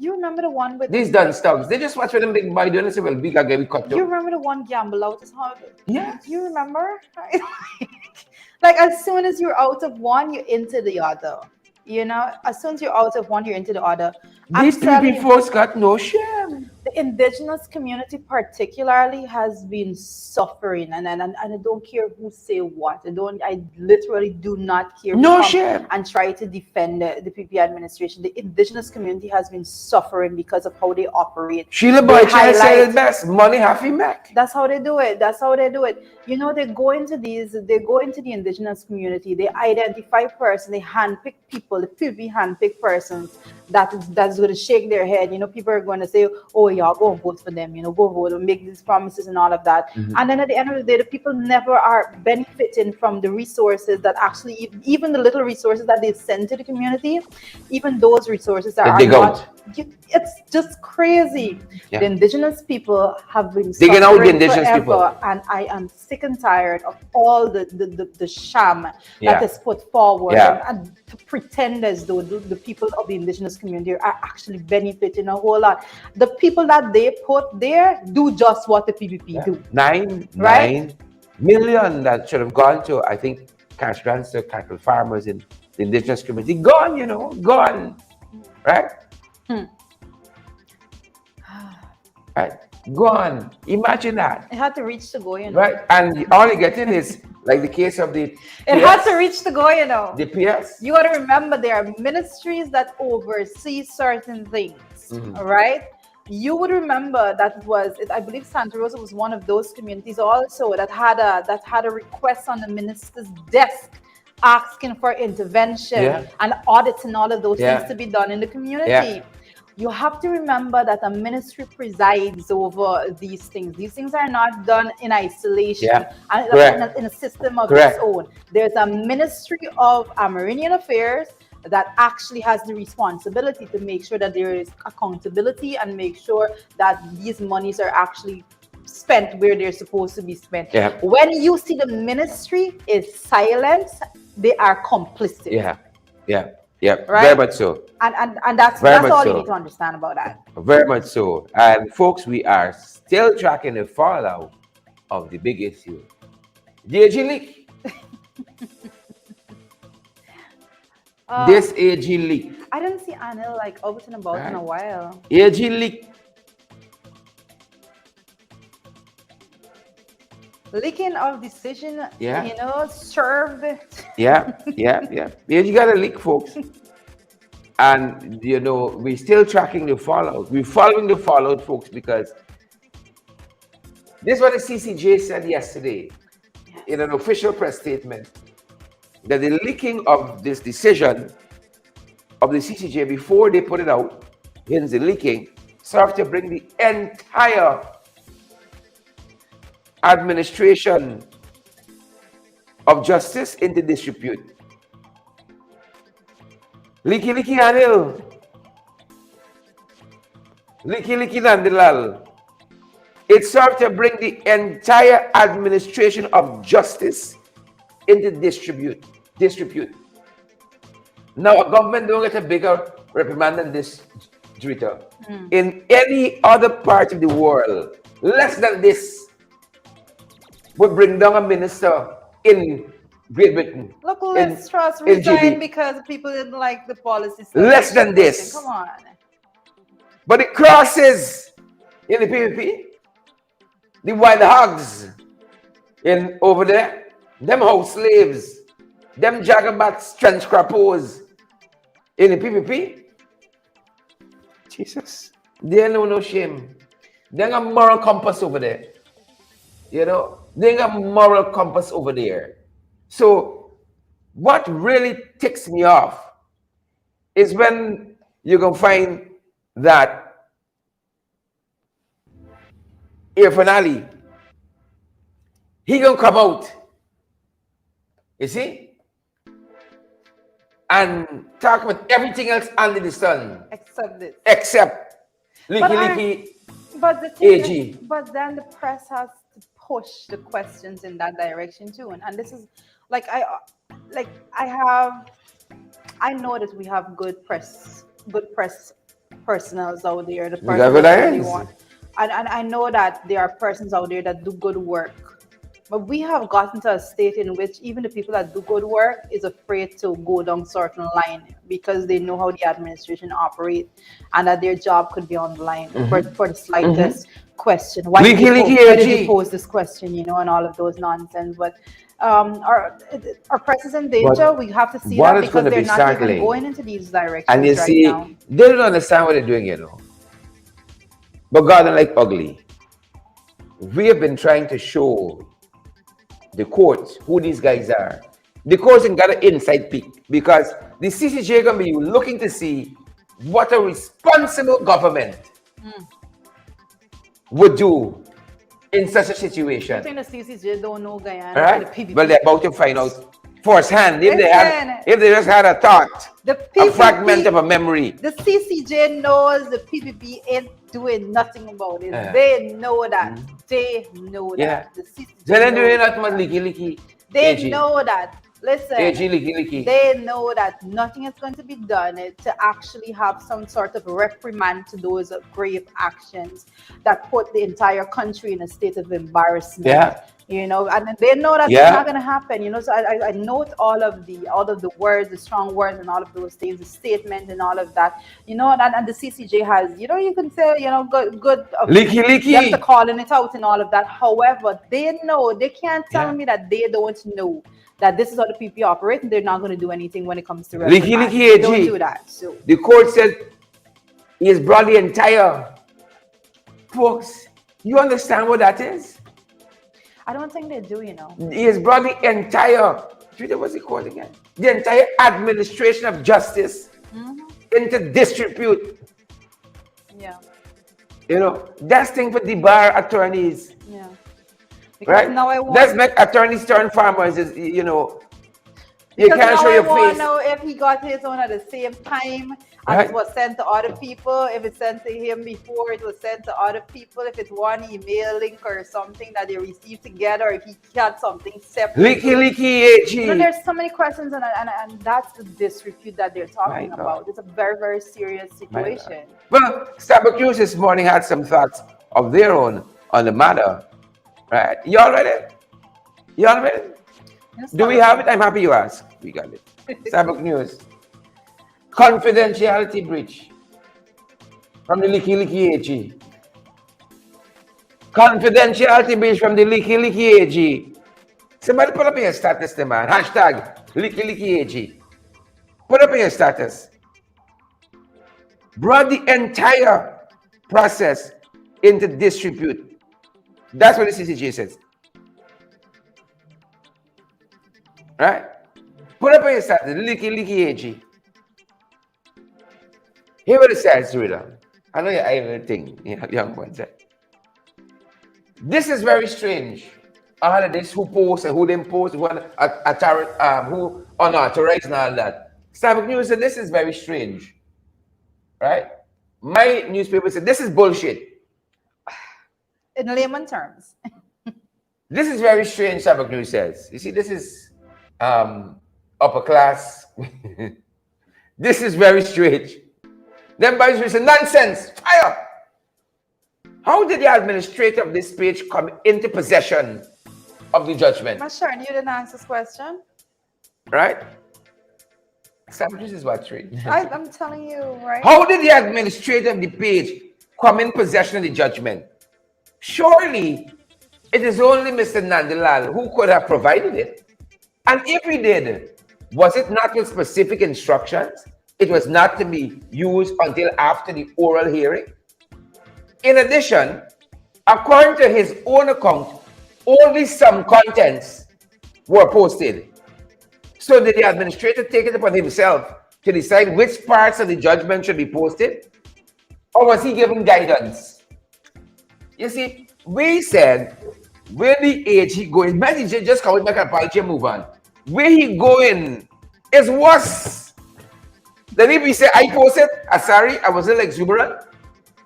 You remember the one with these done stocks? They just watch for them big boy doing it. Well, big again we cut. You remember the one gamble out is how? Yeah. You remember? Like as soon as you're out of one, you're into the other. As soon as you're out of one, you're into the other. These people folks got no shame. the indigenous community particularly has been suffering, and I don't care who say what. I literally do not care who No come shame. and try to defend the PP administration. The indigenous community has been suffering because of how they operate. Sheila They Boy said it highlight. best. Money have to make. That's how they do it. That's how they do it. They go into the indigenous community, they identify person, they handpick people, the PV handpick persons that's going to shake their head. People are going to say, oh, y'all go vote for them, go vote and make these promises and all of that. And then at the end of the day, the people never are benefiting from the resources that actually, even the little resources that they send to the community, even those resources They are dig not. out. It's just crazy. Yeah. The indigenous people have been Digging out the suffering indigenous forever, people. and I am sick and tired of all the sham Yeah. that is put forward, Yeah. and to pretend as though the people of the indigenous community are actually benefiting a whole lot. The people that they put there do just what the PPP do. Nine Right? million that should have gone to, I think, cash grants to cattle farmers in the indigenous community. Gone, gone. Right? Right? Gone. Imagine that. It had to reach to go. Right? And all you're getting is like the case of the It PS, had to reach to go. the PS. You got to remember there are ministries that oversee certain things, right? You would remember I believe Santa Rosa was one of those communities also that had a request on the minister's desk asking for intervention and audits and all of those things to be done in the community. Yeah. You have to remember that a ministry presides over these things. These things are not done in isolation and in a system of its own. There's a ministry of Amerindian Affairs that actually has the responsibility to make sure that there is accountability and make sure that these monies are actually spent where they're supposed to be spent. Yeah. When you see the ministry is silent, they are complicit. Yeah. Right? Very much so. And that's all you need to understand about that. Very much so. And folks, we are still tracking the fallout of the big issue. The AG leak. This AG leak. I didn't see Anil out and about in a while. AG leak. Leaking of decision, served. Yeah. You got a leak, folks. And, we're still tracking the fallout. We're following the fallout, folks, because this is what the CCJ said yesterday in an official press statement, that the leaking of this decision of the CCJ before they put it out, hence the leaking, served to bring the entire administration of justice into disrepute. Leaky Anil. Leaky Nandilal. It served to bring the entire administration of justice into disrepute. Now, a government don't get a bigger reprimand than this, Drita. In any other part of the world, less than this would bring down a minister in Great Britain. Look, Liz Truss resigned because people didn't like the policies. Less than this. Come on. But it crosses in the PVP. The wild hogs in over there. Them house slaves. Them jagabats, trench crappos in the PVP. Jesus. They know no shame. They ain't a moral compass over there. They ain't a moral compass over there. So what really ticks me off is when you can find that Irfan Ali, he gonna come out, you see, and talk about everything else under the sun. Except this. Except Leaky but the thing is, but then the press has to push the questions in that direction too. And this is I know that we have good press personnel out there. The person that really want. And I know that there are persons out there that do good work. But we have gotten to a state in which even the people that do good work is afraid to go down certain line because they know how the administration operate and that their job could be on the line for the slightest question. Why did you AG. pose this question? And all of those nonsense. But our press is in danger. But We have to see what that is going because to they're be not even circling? going into these And you directions right see, now. they don't understand what they're doing. But God don't like ugly. We have been trying to show the courts who these guys are. The courts ain't got an inside peek because the CCJ gonna be looking to see what a responsible government would do in such a I situation. think the CCJ don't know Guyana, All but right? the PPP. Well, they're about to find out firsthand Listen, if they just had a thought, the a fragment PPP, of a memory. the CCJ knows the PPP ain't doing nothing about it. Yeah. They know that. They know Yeah. that. The CCJ They're not doing knows that much leaky. They AG. know that. Listen, AG leaky. they know that nothing is going to be done to actually have some sort of reprimand to those grave actions that put the entire country in a state of embarrassment. Yeah. And they know that's not going to happen. So I note all of the words, the strong words, and all of those things, the statement, and all of that. And the CCJ has, you can say, good. Leaky. Them to calling it out and all of that. However, they know they can't tell me that they don't know that this is how the PP operate, and they're not going to do anything when it comes to reprimand. Leaky AG. Don't do that. So the court said he has brought the entire. Folks, you understand what that is? I don't think they do. He has brought the entire. What's it called again? The entire administration of justice into disrepute. Yeah. That's thing for the bar attorneys. Yeah. Because right? Now let's make attorneys turn farmers. You can't show your face. I want to know if he got his own at the same time as it was sent to other people. If it's sent to him before it was sent to other people. If it's one email link or something that they received together. If he had something separate. Leaky AG. There's so many questions and that's the disrepute that they're talking about. It's a very, very serious situation. Well, Starbucks News this morning had some thoughts of their own on the matter. Right? Y'all ready? Do we have it? I'm happy you asked. We got it. Starbucks News. Confidentiality breach from the Leaky AG. Confidentiality breach from the Leaky AG. Somebody put up in your status, man. Hashtag Leaky AG. Put up in your status. Brought the entire process into disrepute. That's what the CCJ says. Right? Put up on your status, Leaky AG. Here what it says, Rita. I know you're everything, young ones. This is very strange. All of this, who posts and who didn't post, who unauthorized and all that. Starbucks News said this is very strange. Right? My newspaper said this is bullshit. In layman terms. This is very strange, Starbucks News says. You see, this is upper class. This is very strange. Then boys will say, nonsense, fire. How did the administrator of this page come into possession of the judgment? Sharon, you didn't answer this question. Right? Starbucks News is what strange. I'm telling you, right? How did the administrator of the page come in possession of the judgment? Surely, it is only Mr. Nandalal who could have provided it. And if he did, was it not with specific instructions? It was not to be used until after the oral hearing. In addition, according to his own account, only some contents were posted. So did the administrator take it upon himself to decide which parts of the judgment should be posted? Or was he given guidance? You see, we said, where the age he going, man, he just come back and fight you, move on. Where he going is worse. Then if he say, I posted, sorry, I was a little exuberant,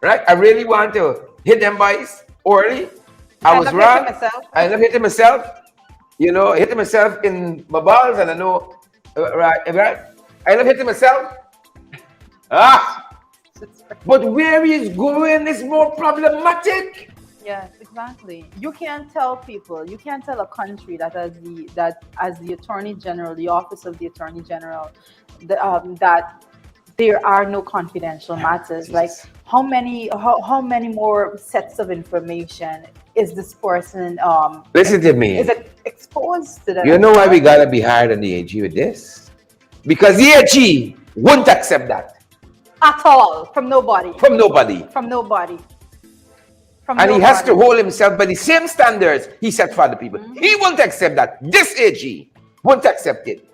right? I really want to hit them boys orally. I was wrong. I never hit myself. Hit myself in my balls, and I know, right? I never hit myself. But where he's going is more problematic. Yes, exactly. You can't tell people, you can't tell a country that as the Attorney General, the Office of the Attorney General, that there are no confidential matters. Like Jesus. how many more sets of information is this person Listen to is me. it exposed to You the know why we public gotta be higher than the AG with this? Because the AG won't accept that at all from nobody, from nobody. from nobody, from And he has to nobody. hold himself by the same standards he set for the people. He won't accept that. This AG won't accept it.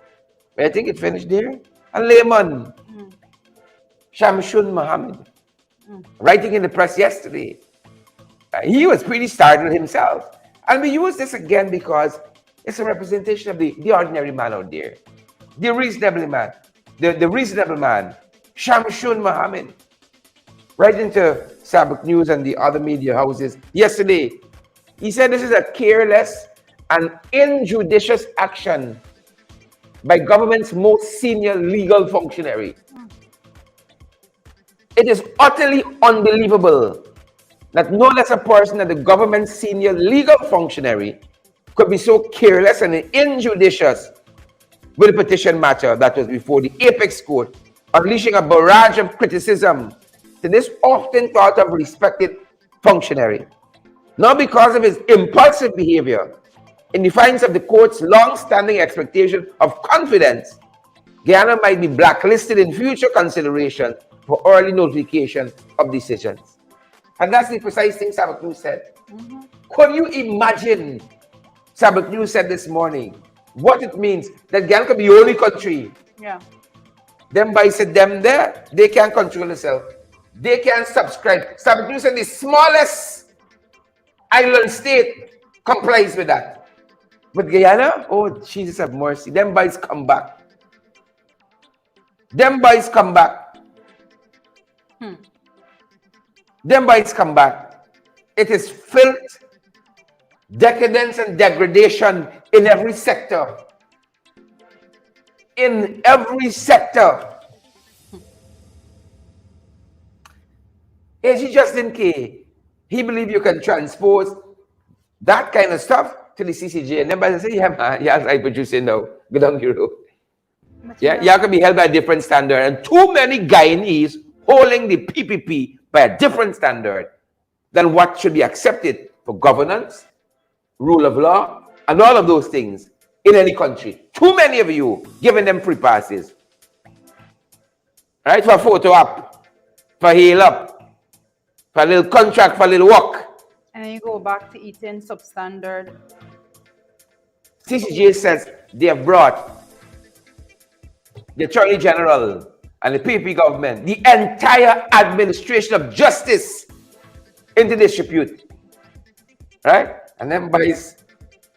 But I think it finished there. A layman, Shamshun Mohammed, writing in the press yesterday, he was pretty startled himself. And we use this again because it's a representation of the ordinary man out there, the reasonable man, the reasonable man, Shamshun Mohammed, writing to Sabbath News and the other media houses yesterday. He said this is a careless and injudicious action by government's most senior legal functionary. It is utterly unbelievable that no less a person than the government's senior legal functionary could be so careless and injudicious with the petition matter that was before the apex court, unleashing a barrage of criticism to this often thought of respected functionary. Not because of his impulsive behavior, in defiance of the court's long-standing expectation of confidence, Guyana might be blacklisted in future consideration for early notification of decisions. And that's the precise thing Sabbath News said. Could you imagine, Sabbath News said this morning, what it means that Guyana could be the only country. Yeah. Them by said them there, they can't control themselves. They can't subscribe. Sabbath News said the smallest island state complies with that. But Guyana, oh Jesus have mercy, them boys come back. Them boys come back. Them boys come back. It is filth, decadence, and degradation in every sector. In every sector. He just didn't care. He believed you can transpose that kind of stuff to the CCJ. And then by the say, yeah, man, yeah, I producing now. Go down the road. Yeah, you can be held by a different standard. And too many Guyanese holding the PPP by a different standard than what should be accepted for governance, rule of law, and all of those things in any country. Too many of you giving them free passes. Right? For a photo up, for hail up, for a little contract, for a little work. And then you go back to eating substandard. CCJ says they have brought the Attorney General and the PP government, the entire administration of justice into disrepute. Right? And then boys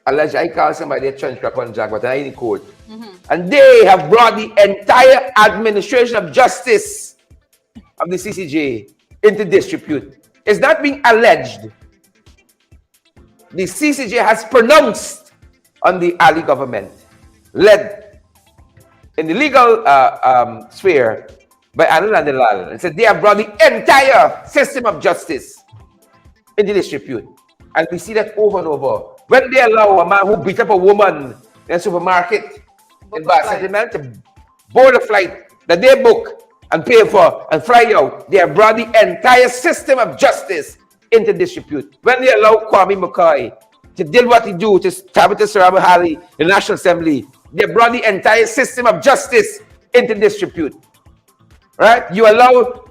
allege I call somebody a trench crop on Jack, but I in court. And they have brought the entire administration of justice of the CCJ into disrepute. It's not being alleged. The CCJ has pronounced on the Ali government, led in the legal sphere by Anil and Dalal, and said they have brought the entire system of justice into disrepute. And we see that over and over. When they allow a man who beat up a woman in a supermarket in Bar Settlement to board a flight that they book and pay for and fly out, they have brought the entire system of justice into disrepute. When they allow Kwame McCoy to deal what he do to Tabitha Saraba Hali in the National Assembly, they brought the entire system of justice into disrepute. Right? You allow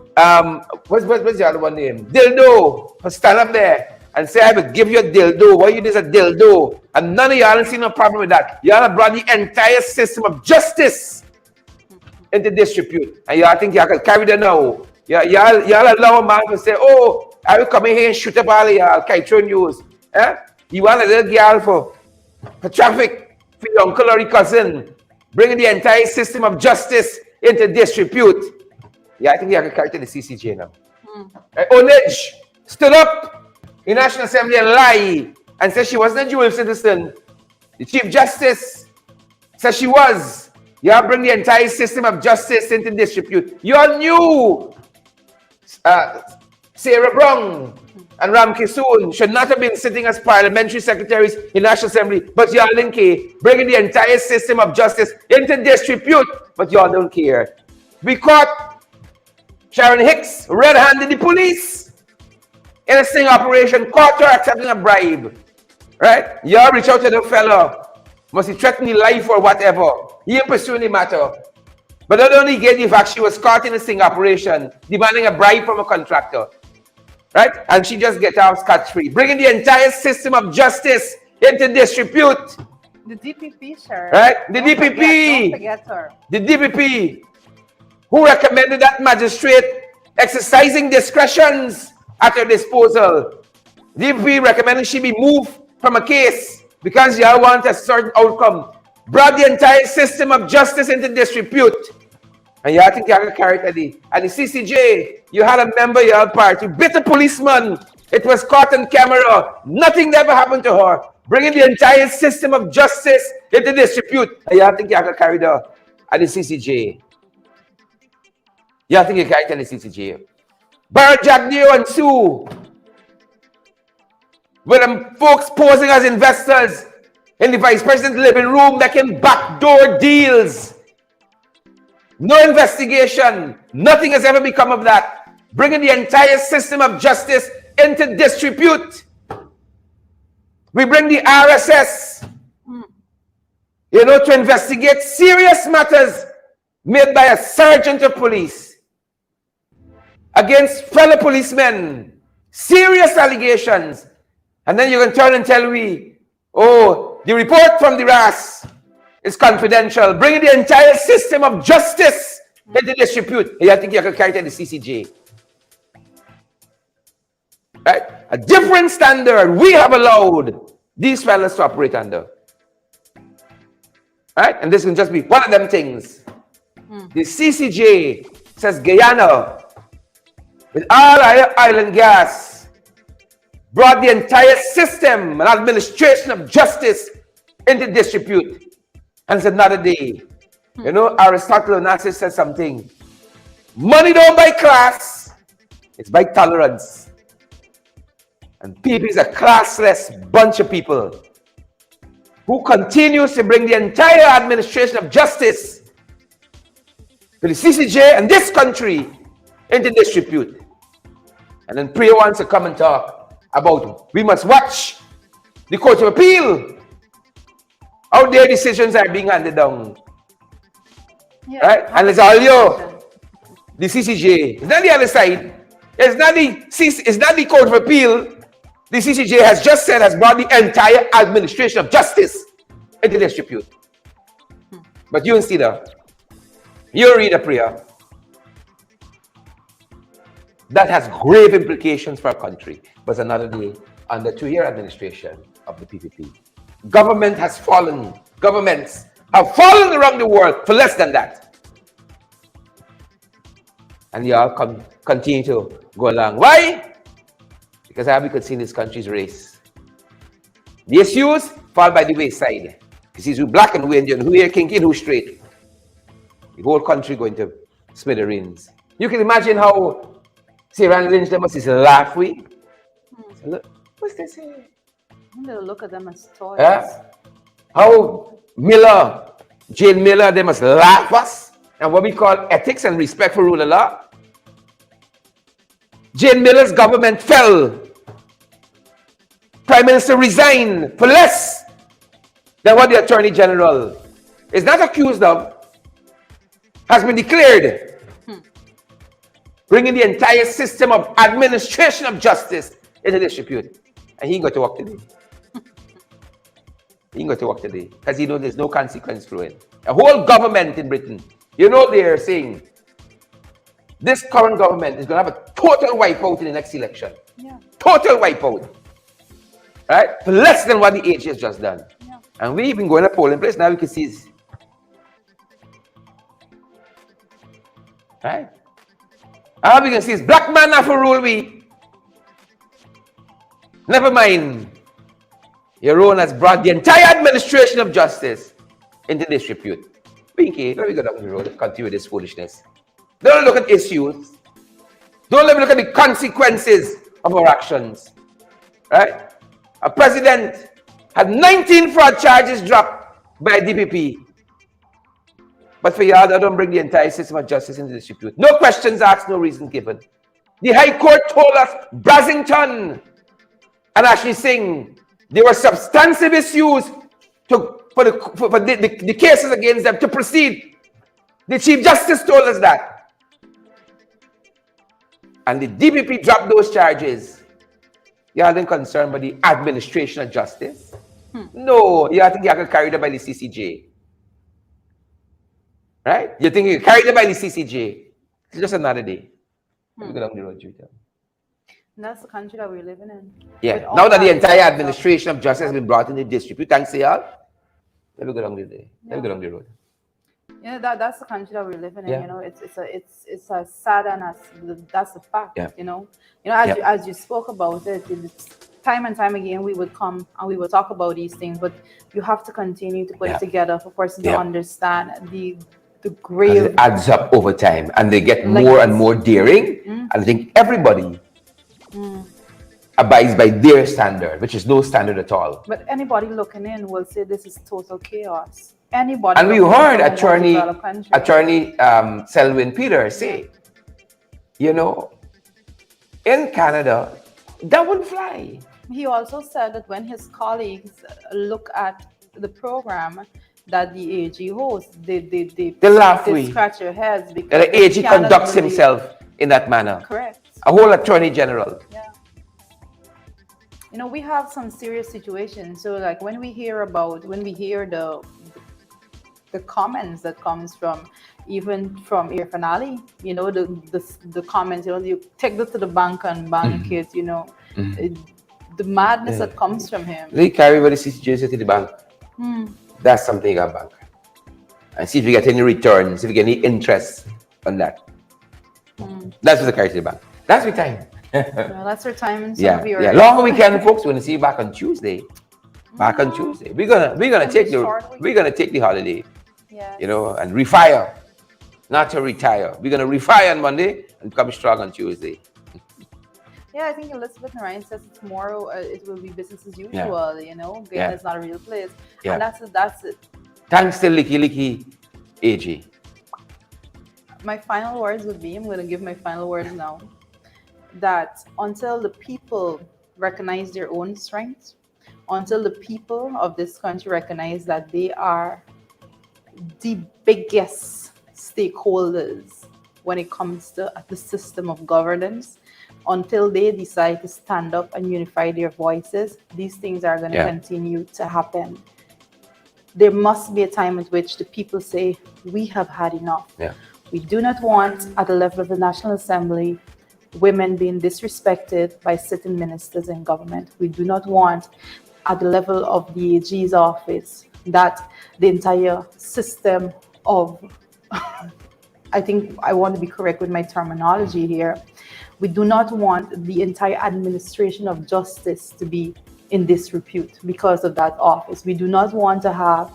what's the other one name? Dildo to stand up there and say, I will give you a dildo. Why you did a dildo? And none of y'all don't see no problem with that. Y'all have brought the entire system of justice into disrepute. And y'all think y'all can carry that now. Y'all allow a man to say, oh, I will come in here and shoot up all of y'all, Kaitron news. Eh? You want a little girl for traffic, for your uncle or your cousin, bringing the entire system of justice into disrepute. Yeah, I think you can carry to the CCJ now. Onage stood up in National Assembly and lie and said she wasn't a dual citizen. The Chief Justice said she was. You all bring the entire system of justice into disrepute. Your new Sarah Brown and Ram Kisoon should not have been sitting as parliamentary secretaries in National Assembly, but y'all didn't care. Bringing the entire system of justice into disrepute, but y'all don't care. We caught Sharon Hicks red-handed the police in a sting operation, caught her accepting a bribe. Right? Y'all reach out to the fellow. Must he threaten the life or whatever? He ain't pursuing the matter. But not only get the fact she was caught in a sting operation, demanding a bribe from a contractor. Right? And she just get out scot-free. Bringing the entire system of justice into disrepute. The DPP, sir. Right? The DPP. Don't forget her. The DPP. Who recommended that magistrate exercising discretions at her disposal. The DPP recommended she be moved from a case because y'all want a certain outcome. Brought the entire system of justice into disrepute. And y'all think y'all can carry it today. And the CCJ, you had a member of your party, beat a policeman. It was caught on camera. Nothing ever happened to her. Bringing the entire system of justice into disrepute. And y'all think y'all can carry it at the CCJ. Y'all think you can carry it at the CCJ. Barrett Jagdeo and Sue. With them folks posing as investors in the vice president's living room, making backdoor deals. No investigation. Nothing has ever become of that. Bringing the entire system of justice into disrepute. We bring the RSS, to investigate serious matters made by a sergeant of police against fellow policemen. Serious allegations. And then you can turn and tell me, oh, the report from the RAS is confidential. Bringing the entire system of justice into disrepute. I think you can carry it in the CCJ. Right? A different standard we have allowed these fellas to operate under. Right? And this can just be one of them things. The CCJ says Guyana, with all our island gas, brought the entire system and administration of justice into disrepute. And it's another day. Aristotle Onassis said something. Money don't buy class, it's by tolerance. And people is a classless bunch of people who continues to bring the entire administration of justice to the CCJ and this country into disrepute. And then Priya wants to come and talk about we must watch the Court of Appeal, how their decisions are being handed down. Yeah, right? And it's all you, the CCJ. It's not the other side. It's not the Court of Appeal. The CCJ has just said has brought the entire administration of justice into disrepute. But you see that. You read a prayer. That has grave implications for our country. But another day, under 2-year administration of the PPP. Government has fallen. Governments have fallen around the world for less than that. And y'all continue to go along. Why? Because I could see this country's race. The issues fall by the wayside. You see who black and who Indian, who here kinky and who straight. The whole country going to smithereens. You can imagine how Sarah Lynch they must laugh with. Look, what's this here? They'll look at them as toys. How Jane Miller, they must laugh us. And what we call ethics and respect for rule of law. Jane Miller's government fell. Prime Minister resigned for less than what the Attorney General is not accused of, has been declared. Bringing the entire system of administration of justice into disrepute. And he ain't got to work today. He ain't got to work today. Because he knows there's no consequence to it. A whole government in Britain, they're saying, this current government is going to have a total wipeout in the next election. Yeah. Total wipeout. Right? For less than what the AG has just done. Yeah. And we've been going to polling place, now we can see this. Right? All we can see is black man have to rule we. Never mind. Your own has brought the entire administration of justice into disrepute. Pinky, let me go down the road and continue with this foolishness. Don't look at issues. Don't let me look at the consequences of our actions. Right? A president had 19 fraud charges dropped by DPP. But for y'all, that don't bring the entire system of justice into dispute. No questions asked, no reason given. The High Court told us Brasington and Ashley Singh, there were substantive issues for the cases against them to proceed. The Chief Justice told us that. And the DPP dropped those charges. Y'all didn't concern about the administration of justice? No, you think you can carry that by the CCJ. Right? You think you carry that by the CCJ. It's just another day. We go down the road, Judah. And that's the country that we're living in. Yeah. Now that the entire administration of justice has been brought into dispute, thanks to y'all, let me go down the day. Let me go down the road. Yeah, that's the country that we're living in. Yeah. You know, it's a sad and that's the fact. Yeah. As you spoke about it, time and time again we would come and we would talk about these things, but you have to continue to put it together for person to understand the grave. It adds up over time, and they get more and more daring. And I think everybody abides by their standard, which is no standard at all. But anybody looking in will say this is total chaos. Anybody. And we heard attorney Selwyn Peters say, in Canada, that wouldn't fly. He also said that when his colleagues look at the program that the AG hosts, they laugh. They scratch their heads because the AG conducts himself in that manner. Correct. A whole attorney general. Yeah. We have some serious situations. So like when we hear the comments that comes from even from Irfan Ali, the comments, you take this to the bank and bank it, the madness that comes from him. They carry what the CCJ to the bank. That's something you got bank. And see if you get any returns, if you get any interest on that. That's what they carry to the bank. That's the time. Well, that's our time. And Long weekend, folks. We're gonna see you back on Tuesday. Back on Tuesday. We're gonna take the holiday. Yes. And refire. Not to retire. We're gonna refire on Monday and come strong on Tuesday. Yeah, I think Elizabeth Narayan says tomorrow it will be business as usual. Ghana is not a real place. Yeah. And that's it. Thanks to Licky AG. My final words would be, I'm going to give my final words now, that until the people recognize their own strengths, until the people of this country recognize that they are the biggest stakeholders when it comes to the system of governance, until they decide to stand up and unify their voices, these things are going to continue to happen. There must be a time at which the people say, we have had enough. Yeah. We do not want, at the level of the National Assembly, women being disrespected by sitting ministers in government. We do not want, at the level of the AG's office, that the entire system of, I think I want to be correct with my terminology here, we do not want the entire administration of justice to be in disrepute because of that office. We do not want to have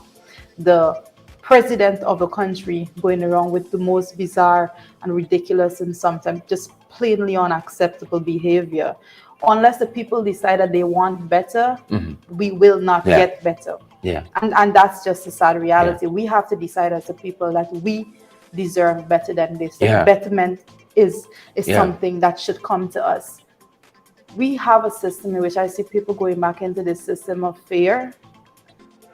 the president of a country going around with the most bizarre and ridiculous and sometimes just plainly unacceptable behavior. Unless the people decide that they want better, we will not get better. Yeah. And that's just a sad reality. We have to decide as a people that we deserve better than this. Betterment is something that should come to us. We have a system in which I see people going back into this system of fear.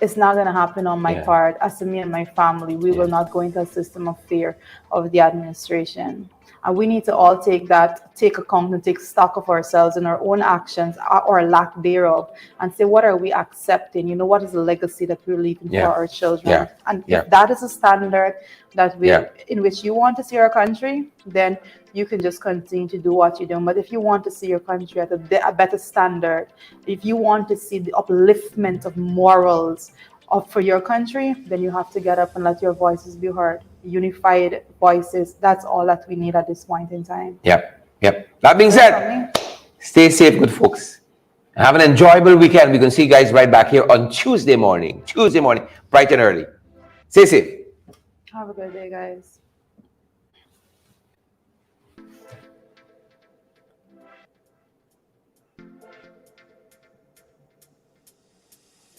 It's not going to happen on my part. As to me and my family, we will not go into a system of fear of the administration. And we need to all take account and take stock of ourselves and our own actions or lack thereof and say, what are we accepting? What is the legacy that we're leaving for our children? And if that is a standard that in which you want to see our country, then you can just continue to do what you're doing. But if you want to see your country at a better standard, if you want to see the upliftment of morals for your country, then you have to get up and let your voices be heard. Unified voices, that's all that we need at this point in time. Yep. That being said, stay safe, good folks. Have an enjoyable weekend. We're going to see you guys right back here on Tuesday morning, bright and early. Stay safe. Have a good day, guys.